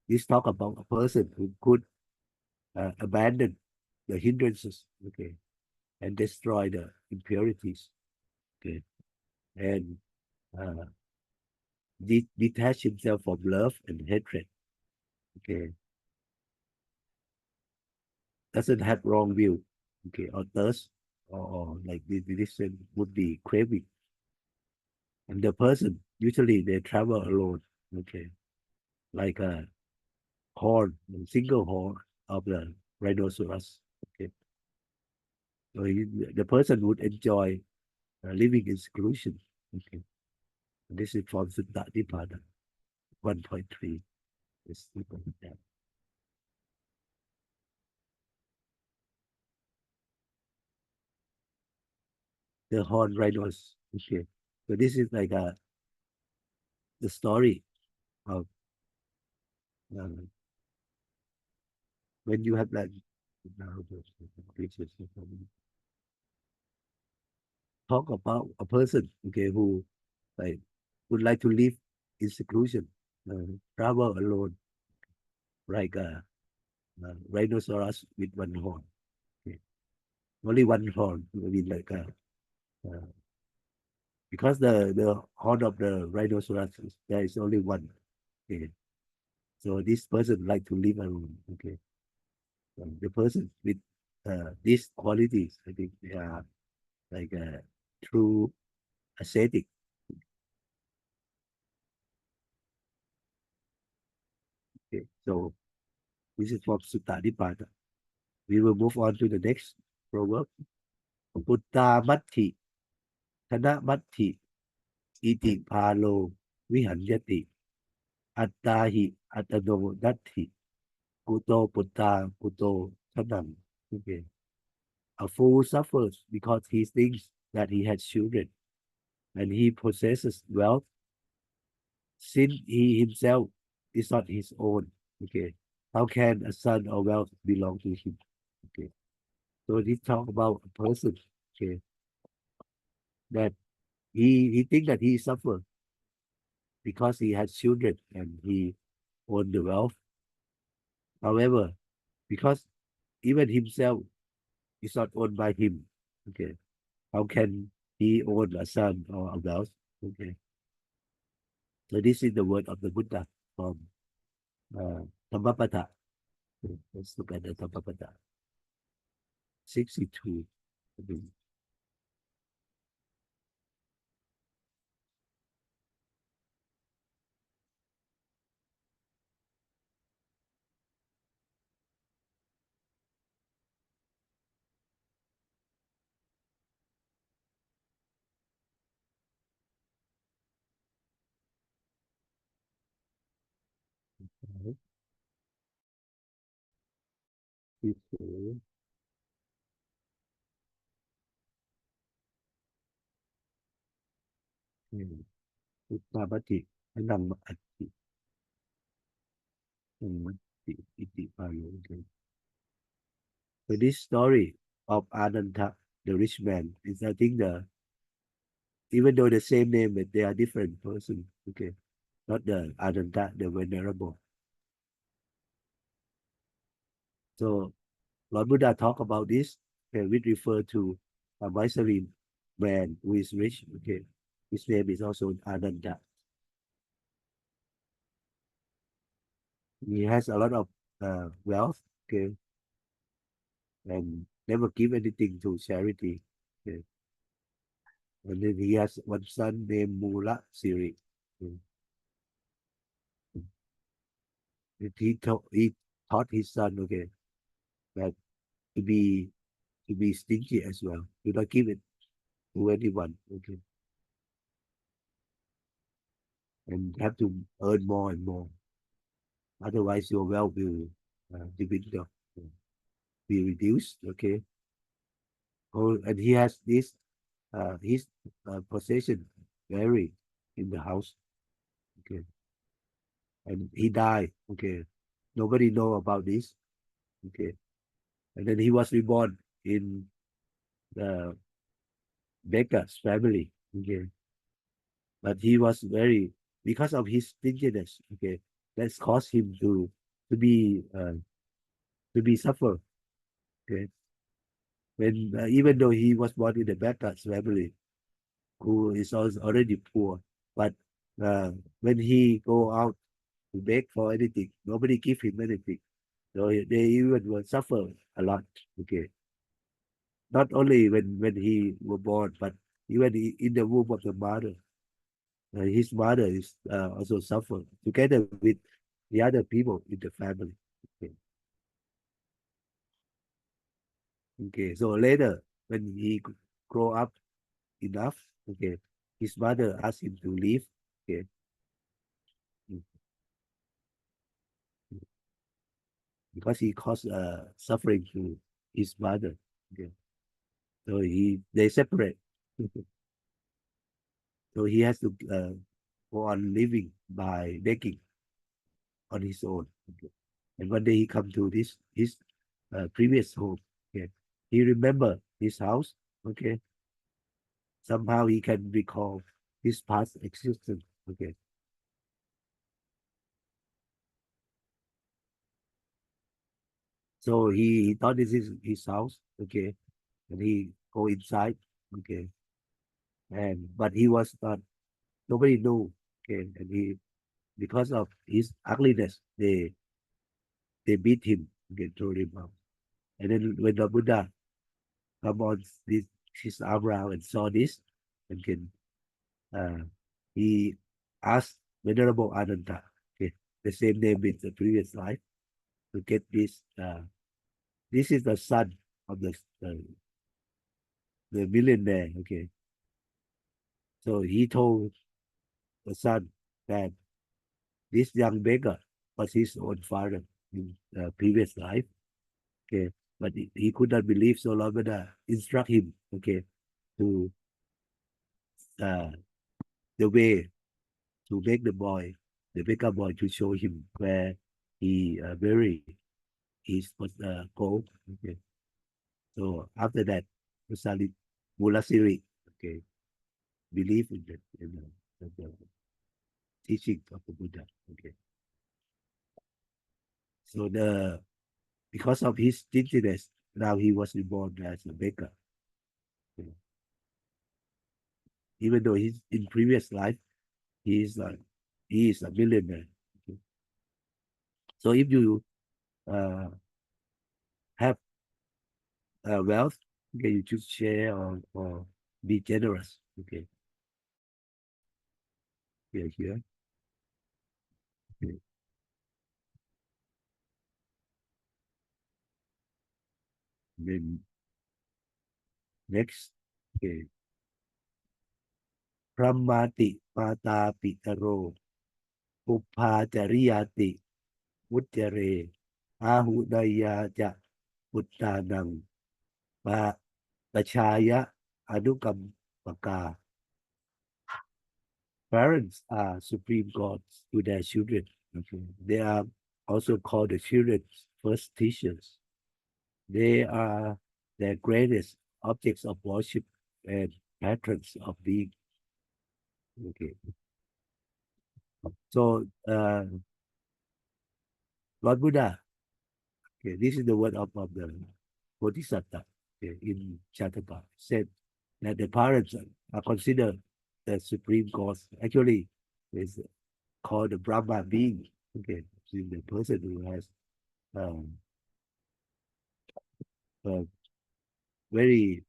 this talk about a person who could abandon the hindrances, okay, and destroy the impurities, okay, and uh, detach himself from love and hatred, okay, doesn't have wrong view, okay, or thirst, or like the religion would be craving. And the person, usually they travel alone, okay, like a horn, a single horn of the rhinoceros, okay. So the person would enjoy living in seclusion, okay. This is from Sutta Nibbana 1.3. It's simple as that. The horn rhinos, okay. So this is like the story of uh, when you have like talk about a person, okay, who like would like to live in seclusion, travel alone, like a rhinoceros with one horn. Okay. Only one horn. I mean, like uh, because the horn of the rhinoceros there is only one. Okay. So this person like to live alone. Okay. So the person with these qualities, I think they are like true ascetic. Okay. So this is from Sutta Nibbana. We will move on to the next proverb. Putta matti, thana matti, iti palo, vihanyati, attahi, atano datti, kuto putta, kuto thanam. Okay. A fool suffers because he thinks that he has children and he possesses wealth since he himself is not his own. Okay. How can a son or wealth belong to him? Okay. So this talk about a person, okay, that he thinks that he suffers because he has children and he own the wealth. However, because even himself is not owned by him, okay, how can he own a son or a wealth? Okay, so this is the word of the Buddha from uh, Dhammapada. Okay, let's look at the Dhammapada 62. Okay. Right. Peaceful. Mm. Uttabati. Anam ati. Anamati. Iti payo. Okay. So this story of Ananta, the rich man, is I think even though the same name, but they are different person. Okay. Not the Ananta, the venerable. So Lord Buddha talk about this, okay, which refer to a miserly man who is rich. Okay. His name is also Ananta. He has a lot of wealth, okay, and never give anything to charity. Okay. And then he has one son named Mula Siri. Okay. He taught his son, okay, that to be to be stingy as well. Do not give it to anyone, okay, and have to earn more and more. Otherwise, your wealth will diminish, be reduced, okay. Oh, and he has this his possession vary in the house, okay, and he died, okay. Nobody know about this, okay, and then he was reborn in the Becca's family, okay, but he was very because of his stinginess, okay, that's caused him to be to be suffer, okay, when even though he was born in the Becca's family, who is also already poor, but uh, when he go out to beg for anything, nobody give him anything, so they even will suffer a lot, okay, not only when he was born, but even in the womb of the mother. His mother is also suffer together with the other people in the family. Okay. Okay. So later, when he grow up enough, okay, his mother asked him to leave. Okay. Mm. Because he caused suffering to his mother. Okay. So they separate. So he has to go on living by begging on his own. Okay. And one day he come to this his previous home. Okay. He remember his house. Okay. Somehow he can recall his past existence. Okay. So he thought this is his house. Okay. And he go inside. Okay. And but he was not nobody knew. Okay. And he because of his ugliness, they beat him. Okay, throw him out. And then when the Buddha come on this his arm around and saw this and can uh he asked Venerable Ananda, okay, the same name in the previous life, to get this this is the son of the millionaire, okay. So he told the son that this young beggar was his own father in the previous life, okay. But he could not believe, so Lord Buddha instruct him, okay, to uh, the way to make the beggar boy, to show him where he buried his gold. Okay. So after that, Musali Mulasiri, okay, believe in the teaching of the Buddha. Okay. So because of his stinginess, now he was reborn as a beggar. Okay. Even though he's in previous life, he is like he is a millionaire. Okay. So if you uh, have wealth, okay, you choose share or be generous. Okay. Here. Okay. Then next, okay. Pramati Pata Pitaro Upajariati วุจเรอาหุนายาจะปุตตานังปะประชายะอนุกรรมปกา Parents are supreme gods to their children. Okay. They are also called the children's first teachers. They are their greatest objects of worship and patrons of being. Okay. So, Lord Buddha, okay, this is the word of the Bodhisattva, okay, in Chataka, said that the parents are considered the supreme gods. Actually, it's called the Brahma being. Okay, so the person who has um, very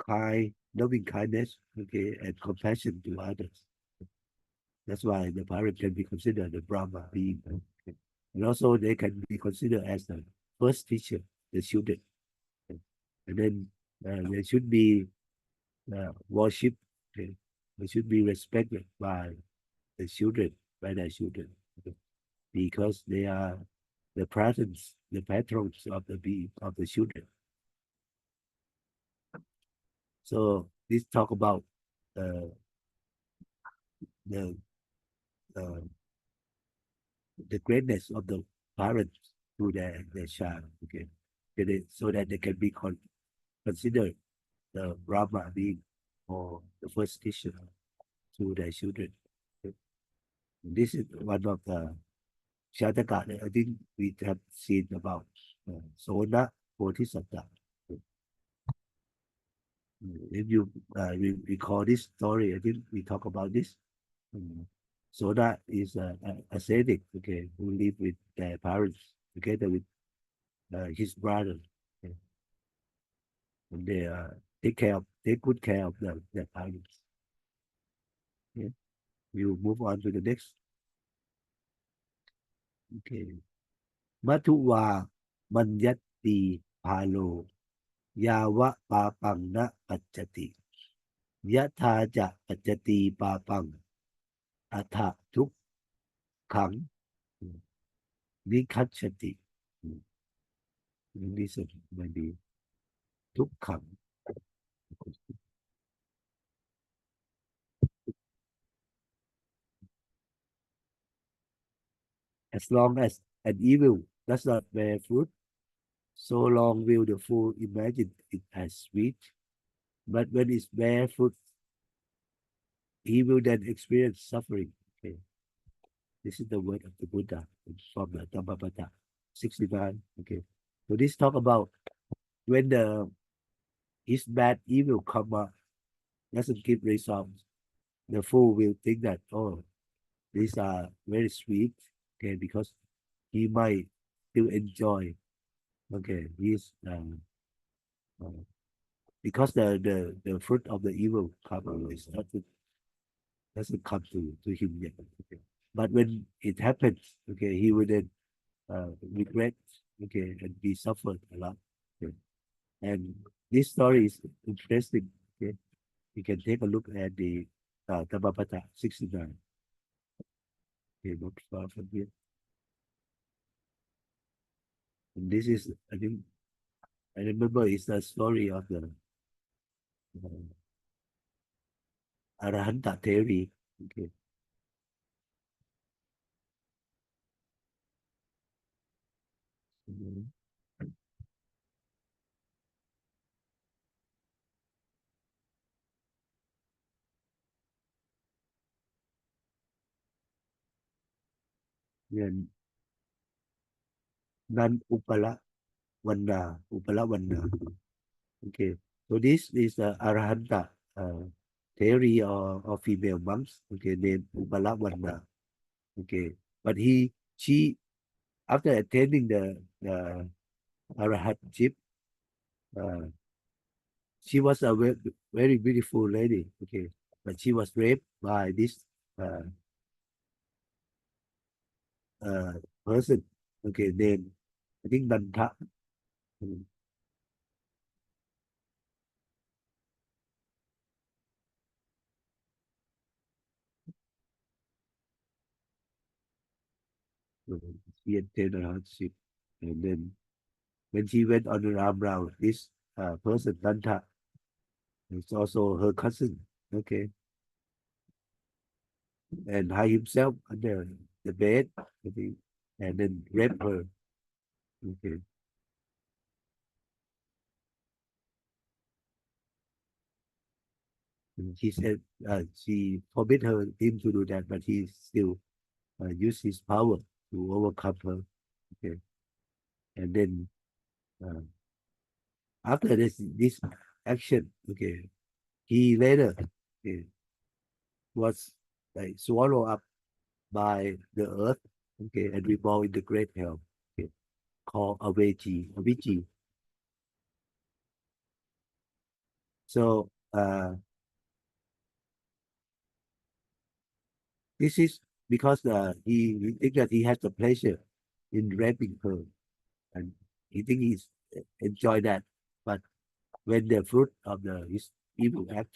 kind, loving kindness, okay, and compassion to others. That's why the parent can be considered the Brahma being. Okay. And also they can be considered as the first teacher, the student. Okay. And then they should be worshipped. Okay. They should be respected by the children, by their children. Okay. Because they are the patrons of the children. So this talk about uh, the uh, the greatness of the parents to their child. Okay, so that they can be considered the Brahma being or the first teacher to their children. Okay. This is one of the Shataka that I think we have seen about Sona Bodhisattva. If you recall this story, I think we talk about this. Soda is a ascetic, okay, who live with their parents together with his brother. Okay. And they take good care of their parents. Okay. You move on to the next. Okay. มัทุวามัญญตติพาโลยาวะปาปังนะปัจจติยะธาจะปัจจติปาปังอัฏฐทุกขังนิคัจฉติ This maybe ทุกขัง As long as an evil does not bear fruit, so long will the fool imagine it as sweet. But when it bears fruit, he will then experience suffering. Okay. This is the word of the Buddha from the Dhammapada 69. Okay. So this talk about when his bad evil come up, doesn't give results, the fool will think that, oh, these are very sweet, okay, because he might still enjoy, okay, his uh, because the fruit of the evil come is doesn't come to him yet. Okay. But when it happens, okay, he will then regret, okay, and be suffered a lot. Okay. And this story is interesting. Okay, you can take a look at the Dhammapada 69. Okay, not far from here. And this is, I think, I remember it's the story of the Arahanta theory. Okay. Mhm. Then Nan Upala Vanda. Okay. So this is the Arahanta theory of female monks. Okay, named Upala Vanda. Okay. But she, after attaining the Arahantship, uh, she was a very beautiful lady. Okay. But she was raped by this uh, uh, person. Okay, named, I think, Nanta. Mm. She attained a hardship, and then when she went on the round round, this person Danta is also her cousin, okay, and hide himself under the bed, okay, and then rape her, okay. And she said she forbid him to do that, but he still used his power to overcome her, okay, and then uh, after this action, okay, he later okay, was like swallowed up by the earth, okay, and reborn in the great hell, okay, called Avicii. So this is because he think that he has the pleasure in raping her, and he think he's enjoy that. But when the fruit of his evil act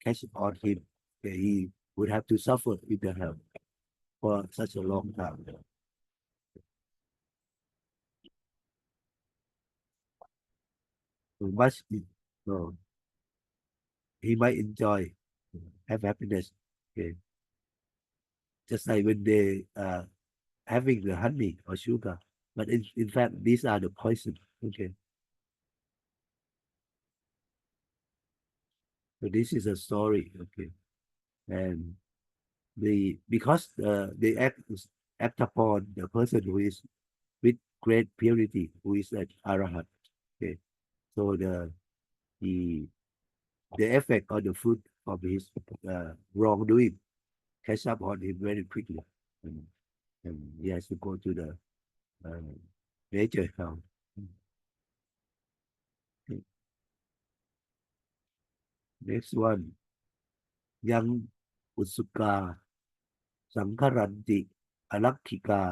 catch on him, he would have to suffer in the hell for such a long time. So much, so he might enjoy, have happiness. Okay, just like when they having the honey or sugar, but in fact these are the poison. Okay, so this is a story. Okay, and because they act upon the person who is with great purity, who is an arahant. Okay, so the the effect on the fruit of his wrongdoing catch up on him very quickly, and, and he has to go to the uh, nature hell. Okay. Next one,ยังอุสุกาสังครันติอลักขิกา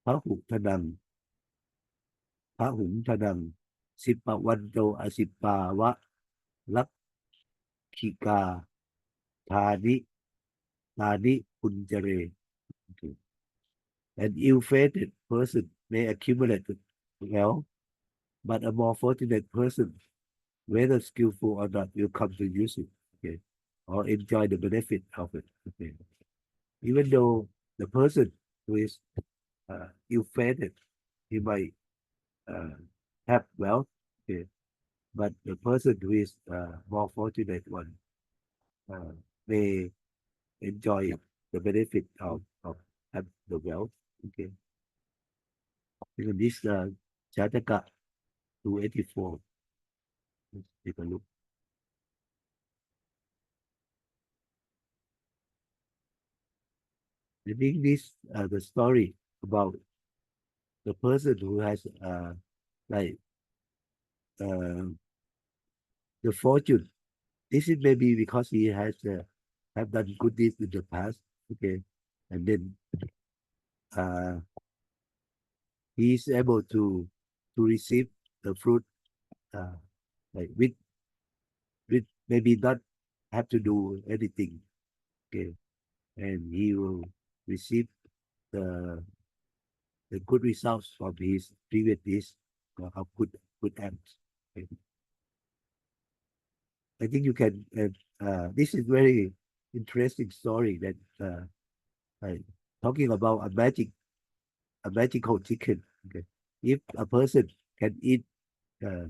พระหุทนังพระหุงทนังสิปวันโตอสิปาวะลักขิกาทานิทานิปุญจเร Okay. An ill-fated person may accumulate wealth, but a more fortunate person, whether skillful or not, will come to use it, okay, or enjoy the benefit of it. Okay. Even though the person who is ill-fated, he might uh, have wealth, okay, but the person who is more fortunate one uh, may enjoy the benefit of the wealth. Okay. Because this Jataka 284. Let's take a look. I think this the story about the person who has like uh, the fortune. This is maybe because he has have done good deeds in the past. Okay, and then uh, he is able to receive the fruit uh, like with maybe not have to do anything. Okay, and he will receive the the good results from his previous deeds of good acts. Okay. I think you can. This is very interesting story that like, talking about a magical chicken. Okay, if a person can eat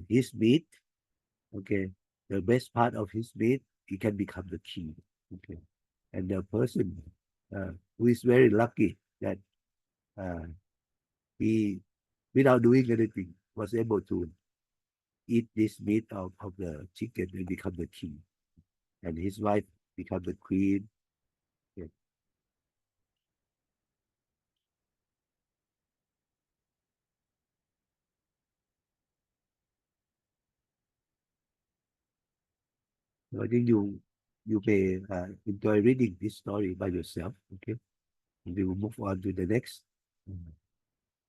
his meat, okay, the best part of his meat, he can become the king. Okay, and the person who is very lucky that uh, he, without doing anything, was able to eat this meat of the chicken and become the king, and his wife become the queen. Yeah. So I think you may enjoy reading this story by yourself. Okay, and we will move on to the next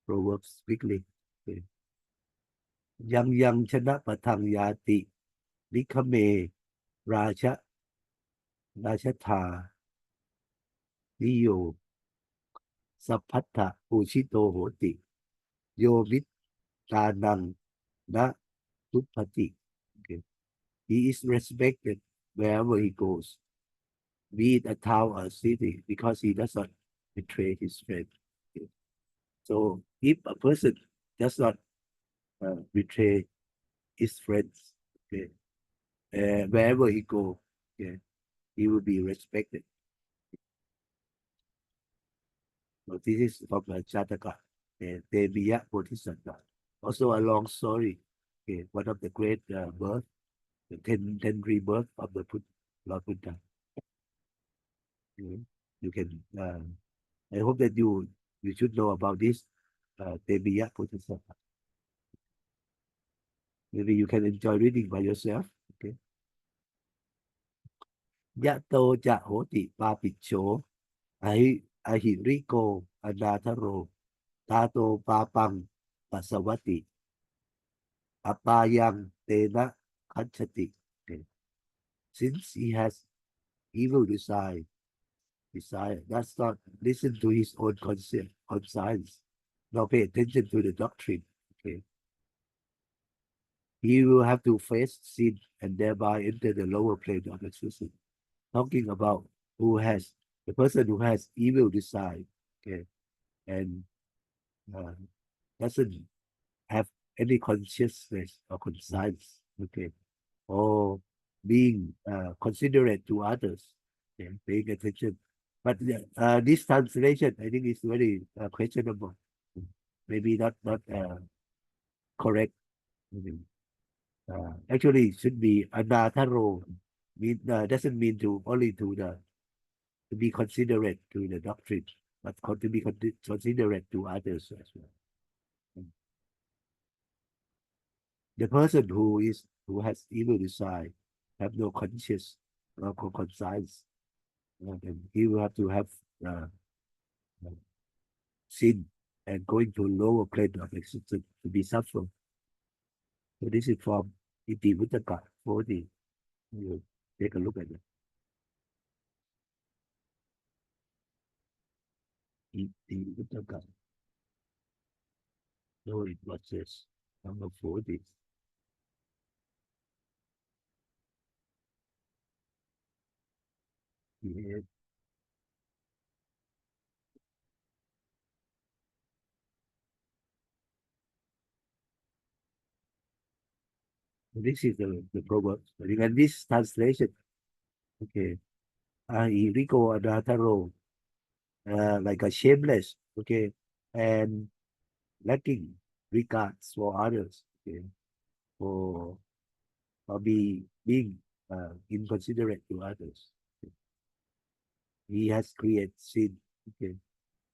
Proverbs quickly. Okay.ยังชนะปะทังยาติลิคเมราชะราชธานิโย สัพพัทธะปูชิโตโหติโยมิตานังนะทุพพติ okay. He is respected wherever he goes, be it a town or a city, because he does not betray his friend. Okay. So if a person does not betray his friends, okay, wherever he go, okay, he will be respected. So this is from the Jataka, Deviya Bodhisattva. Also a long story. Okay, one of the great birth, the 10 rebirth of the Lord Buddha. You can, I hope that you should know about this Deviya Bodhisattva. Maybe you can enjoy reading by yourself. Okay. ยะโตจะโหติปาปิชโชอหิริโกอนาทโรตาโตปาปังปัสสวัติอปายังเตนะคัจฉติ Okay. Since he has evil desire does not listen to his own conscience, nor pay attention to the doctrine. Okay. He will have to face sin and thereby enter the lower plane of existence. Talking about the person who has evil desire, okay, and doesn't have any consciousness or conscience, okay, or being considerate to others, okay, paying attention. But this translation, I think, is very questionable. Maybe not correct. Actually, it should be anataro. Doesn't mean to only to be considerate to the doctrine, but to be considerate to others as well. The person who has evil desire have no conscious or conscience, and he will have to have uh, sin and going to lower plane of existence to be suffering. So this is from Iti Vuttaka 40. You take a look at it. Iti Vuttaka. No, it was this number 40. Yeah. This is the Proverbs. And this translation, okay, Rico Adataro, like a shameless, okay, and lacking regards for others, okay, for being inconsiderate to others. Okay. He has created sin, okay,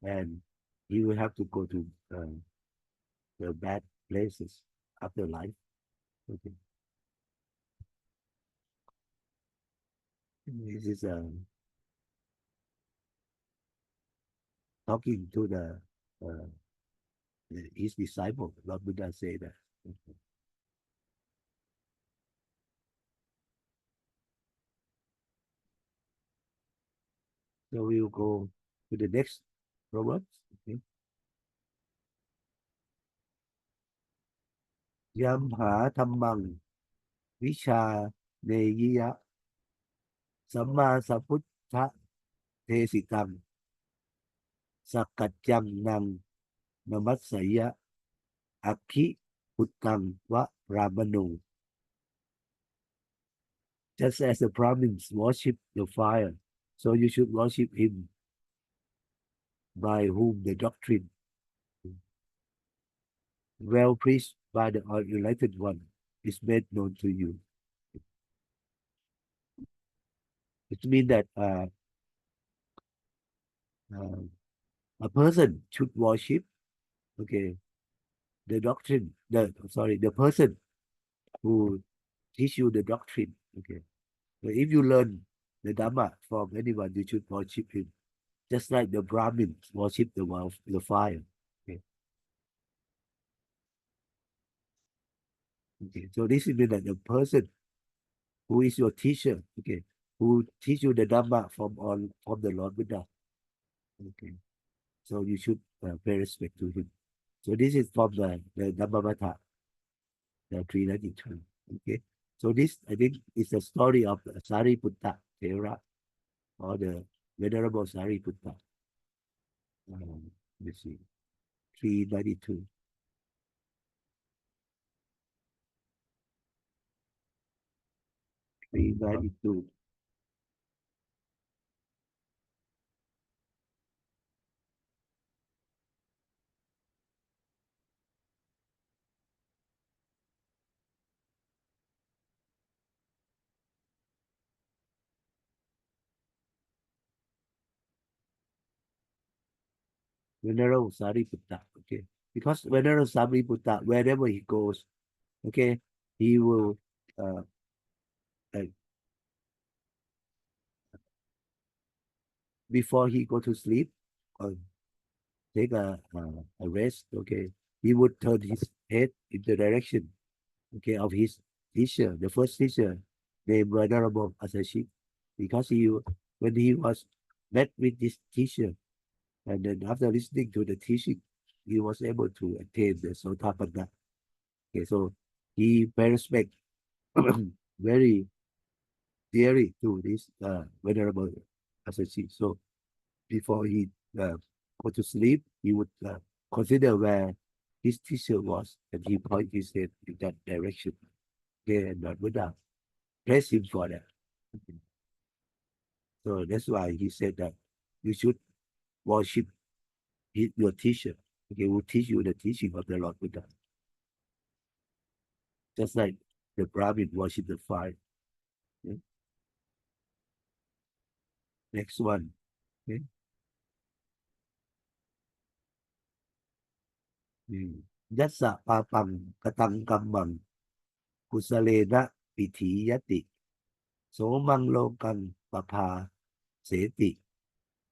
and he will have to go to the bad places after life. Okay. This is talking to his disciple. Lord Buddha said that. Okay. So we will go to the next Proverbs. Okay. ยัมหาธัมมังวิชาเนยิยะสัมมาสัพพุทธเทสิตังสักกัจจังนังนมัสสยะอัคคิพุตตังวะรามนู Just as the Brahmins worship the fire, so you should worship him by whom the doctrine well preached by the enlightened one is made known to you. It means that a person should worship, okay, the doctrine, the person who teach you the doctrine, okay. So if you learn the Dhamma from anyone, you should worship him, just like the Brahmins worship the fire. Okay. Okay. So this is mean that the person who is your teacher, okay, who teach you the Dhamma from the Lord Buddha. Okay. So you should pay respect to him. So this is from the Dhammapada, the 392. Okay. So this, I think, is the story of the Sariputta Thera, or the Venerable Sariputta. Let's see, 392. Venerable Sariputta. Okay. Because Venerable Sariputta, wherever he goes, okay, he will uh, like before he go to sleep or take a rest, okay, he would turn his head in the direction, okay, of his teacher, the first teacher, named Venerable Asashi, because when he was met with this teacher, and then after listening to the teaching, he was able to attain the Sotapanna. Okay, so he paid respect very dearly to this Venerable Asashi. So before he go to sleep, he would consider where his teacher was, and he point his head in that direction. Okay, and not Buddha. Praise him for that. So that's why he said that you should worship your teacher. Okay, who teach you the teaching of the Lord Buddha. Just like the Brahmin worship the fire. Okay? Next one. Okay?ยัสสะปาปังกตังกัมมังกุสเลนะปิถียติโสมังโลกังปภาเสติ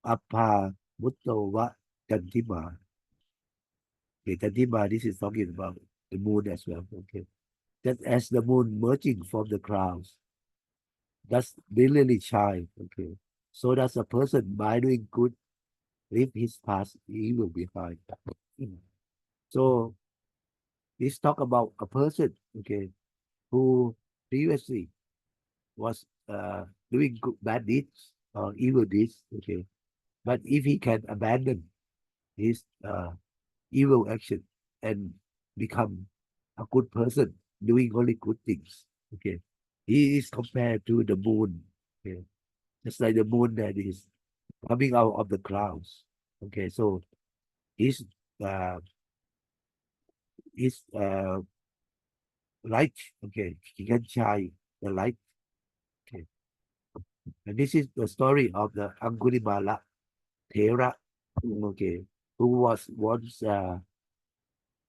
อัปภามุตโตวะกันทิมา Okay, Gantima, this is talking about the moon as well. Okay. That as the moon merging from the clouds, does brilliantly shine. Okay. So does a person by doing good leave his past evil behind. So let's talk about a person, okay, who previously was doing good, bad deeds or evil deeds, okay. But if he can abandon his evil action and become a good person, doing only good things, okay, he is compared to the moon, okay, just like the moon that is coming out of the clouds, okay. So his uh, his light, okay, he can shine the light, okay. And this is the story of the Angulimala Thera, okay, who was once uh,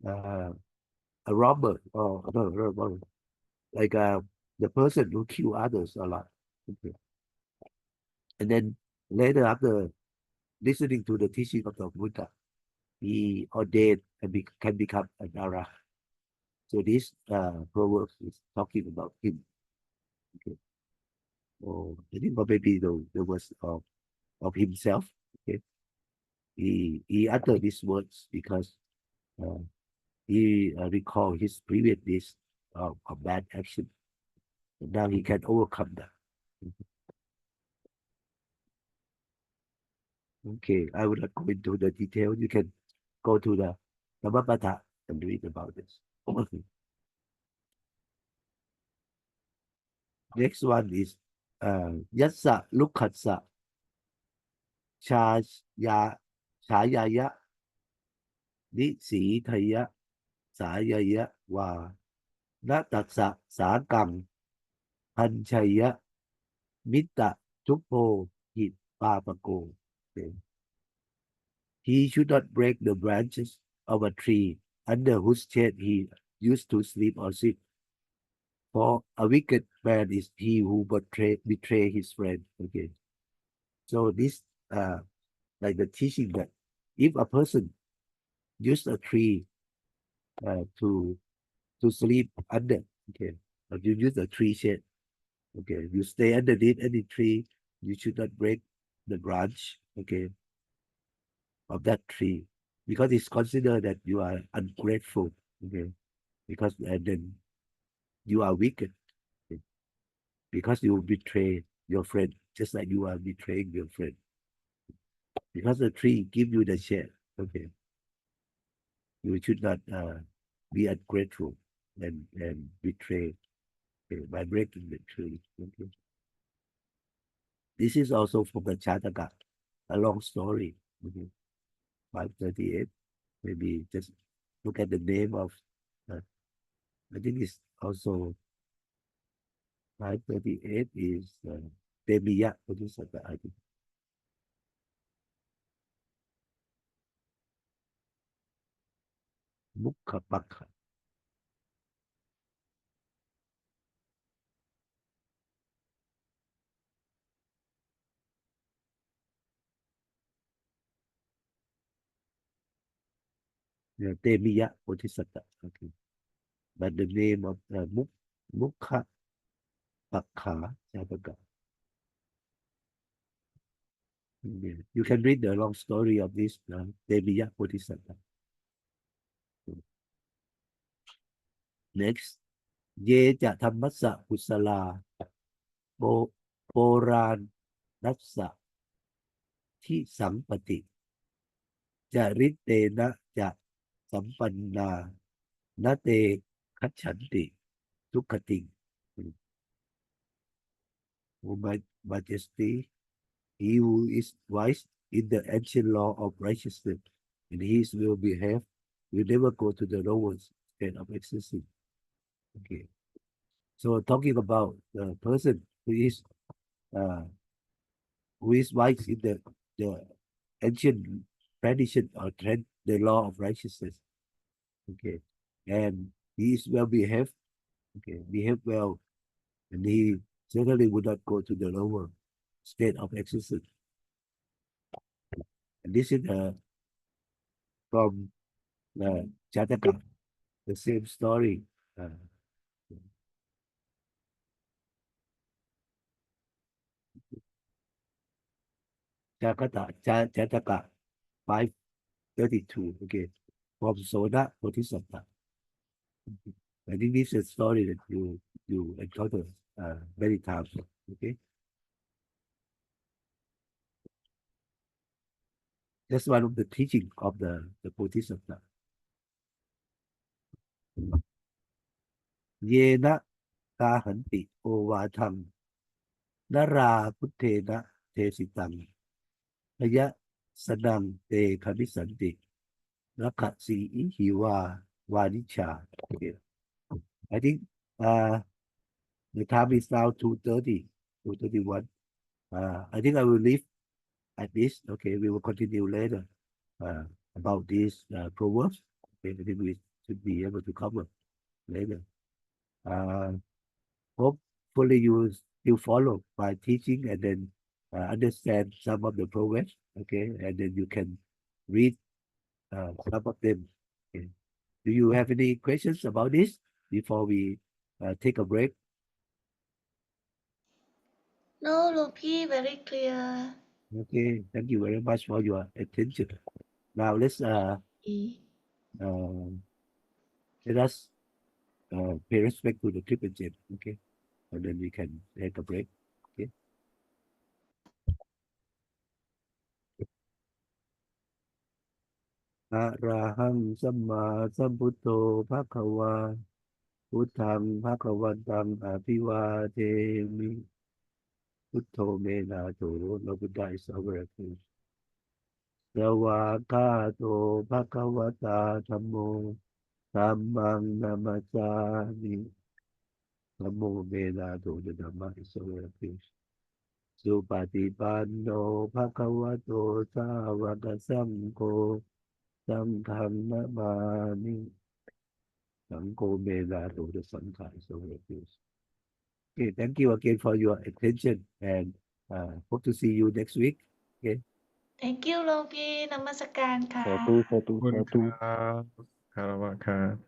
a robber, or no, robber, like the person who kill others a lot. Okay. And then later, after listening to the teaching of the Buddha, he ordained and can become an Arahant. So this proverb is talking about him. Okay. Or I think maybe the words of himself. Okay. He uttered these words because uh, he recalled his previous days of bad action. And now he can overcome that. Okay, I would not go into the detail. You can go to the Dhammapada and read about this. Next one is Yassa Lukhatsa Chaya Chayaya Nisi Thaya Sayaya Wa Natatsa Sakang Panchaya Mita Tupo Hit Papako. Okay. He should not break the branches of a tree under whose shade he used to sleep or sit. For a wicked man is he who betray his friend. Okay. So this like the teaching that if a person use a tree to sleep under, okay, or you use a tree shade, okay, you stay underneath any tree, you should not break the branch, okay. of that tree, because it's considered that you are ungrateful, okay, because and then you are wicked, okay? Because you betray your friend, just like you are betraying your friend, because the tree give you the share, okay. You should not be ungrateful and betray, okay, by breaking the tree, okay. This is also from the Chataka, a long story, okay. 538. Maybe just look at the name of, uh, I think it's also 538 is Temiya Bodhisattva, I think. Mukkapakha. Yeah, Temiya Bodhisattva. Okay. But the name of Mukkapakha Chataka. Yeah. You can read the long story of this Temiya Bodhisattva. Next, Ye Cha Dhammassa Kusala Poran Nassa Thi Sampati Cha Ritena Cha Sampanna Nate Kachanti Tukati. O my Majesty, he who is wise in the ancient law of righteousness, in his will behave, will never go to the lowest state of existence. Okay. So talking about the person uh, who is wise in the ancient tradition or the law of righteousness. Okay. And he is well behaved. Okay. Behave well. And he certainly would not go to the lower state of existence. And this is from Jataka, the same story. Uh, Jataka 532, okay, from Soda Bodhisattva. I think this is a story that you encounter many times, okay? That's one of the teaching of the Bodhisattva. Yena kahanti ovatam nara puttena tesitang Aya Sadam Te Kamisanti Rakatsi Ihiwa Wanicha. Okay. I think the time is now 2:30, 2:31. I think I will leave at this. Okay, we will continue later uh, about these proverbs. Okay, I think we should be able to cover later. Uh, Hopefully you still follow my teaching and then understand some of the proverbs. Okay, and then you can read some of them. Okay. Do you have any questions about this before we take a break? No, Loki, very clear. Okay, thank you very much for your attention. Now let's E. uh, let us pay respect to the triple gem. Okay, and then we can take a break. Okay. Araham Samma Sambuddho Bhagava Buddham Bhagavatam Abhivademi Buddho Menato. No Buddha is our refuge. Sawakato Bhagavata Dhammo Dhammam Namacchami. Namo Menato, the Dhamma is our refuge. Supatipanno Bhagavato Savaka Sangho Sangham Namami. Sangho Menato, the Sangha is our refuge. Okay, thank you again for your attention and hope to see you next week. Okay. Thank you, Loki. นมัสการค่ะ ขอบคุณครับคารวะครับ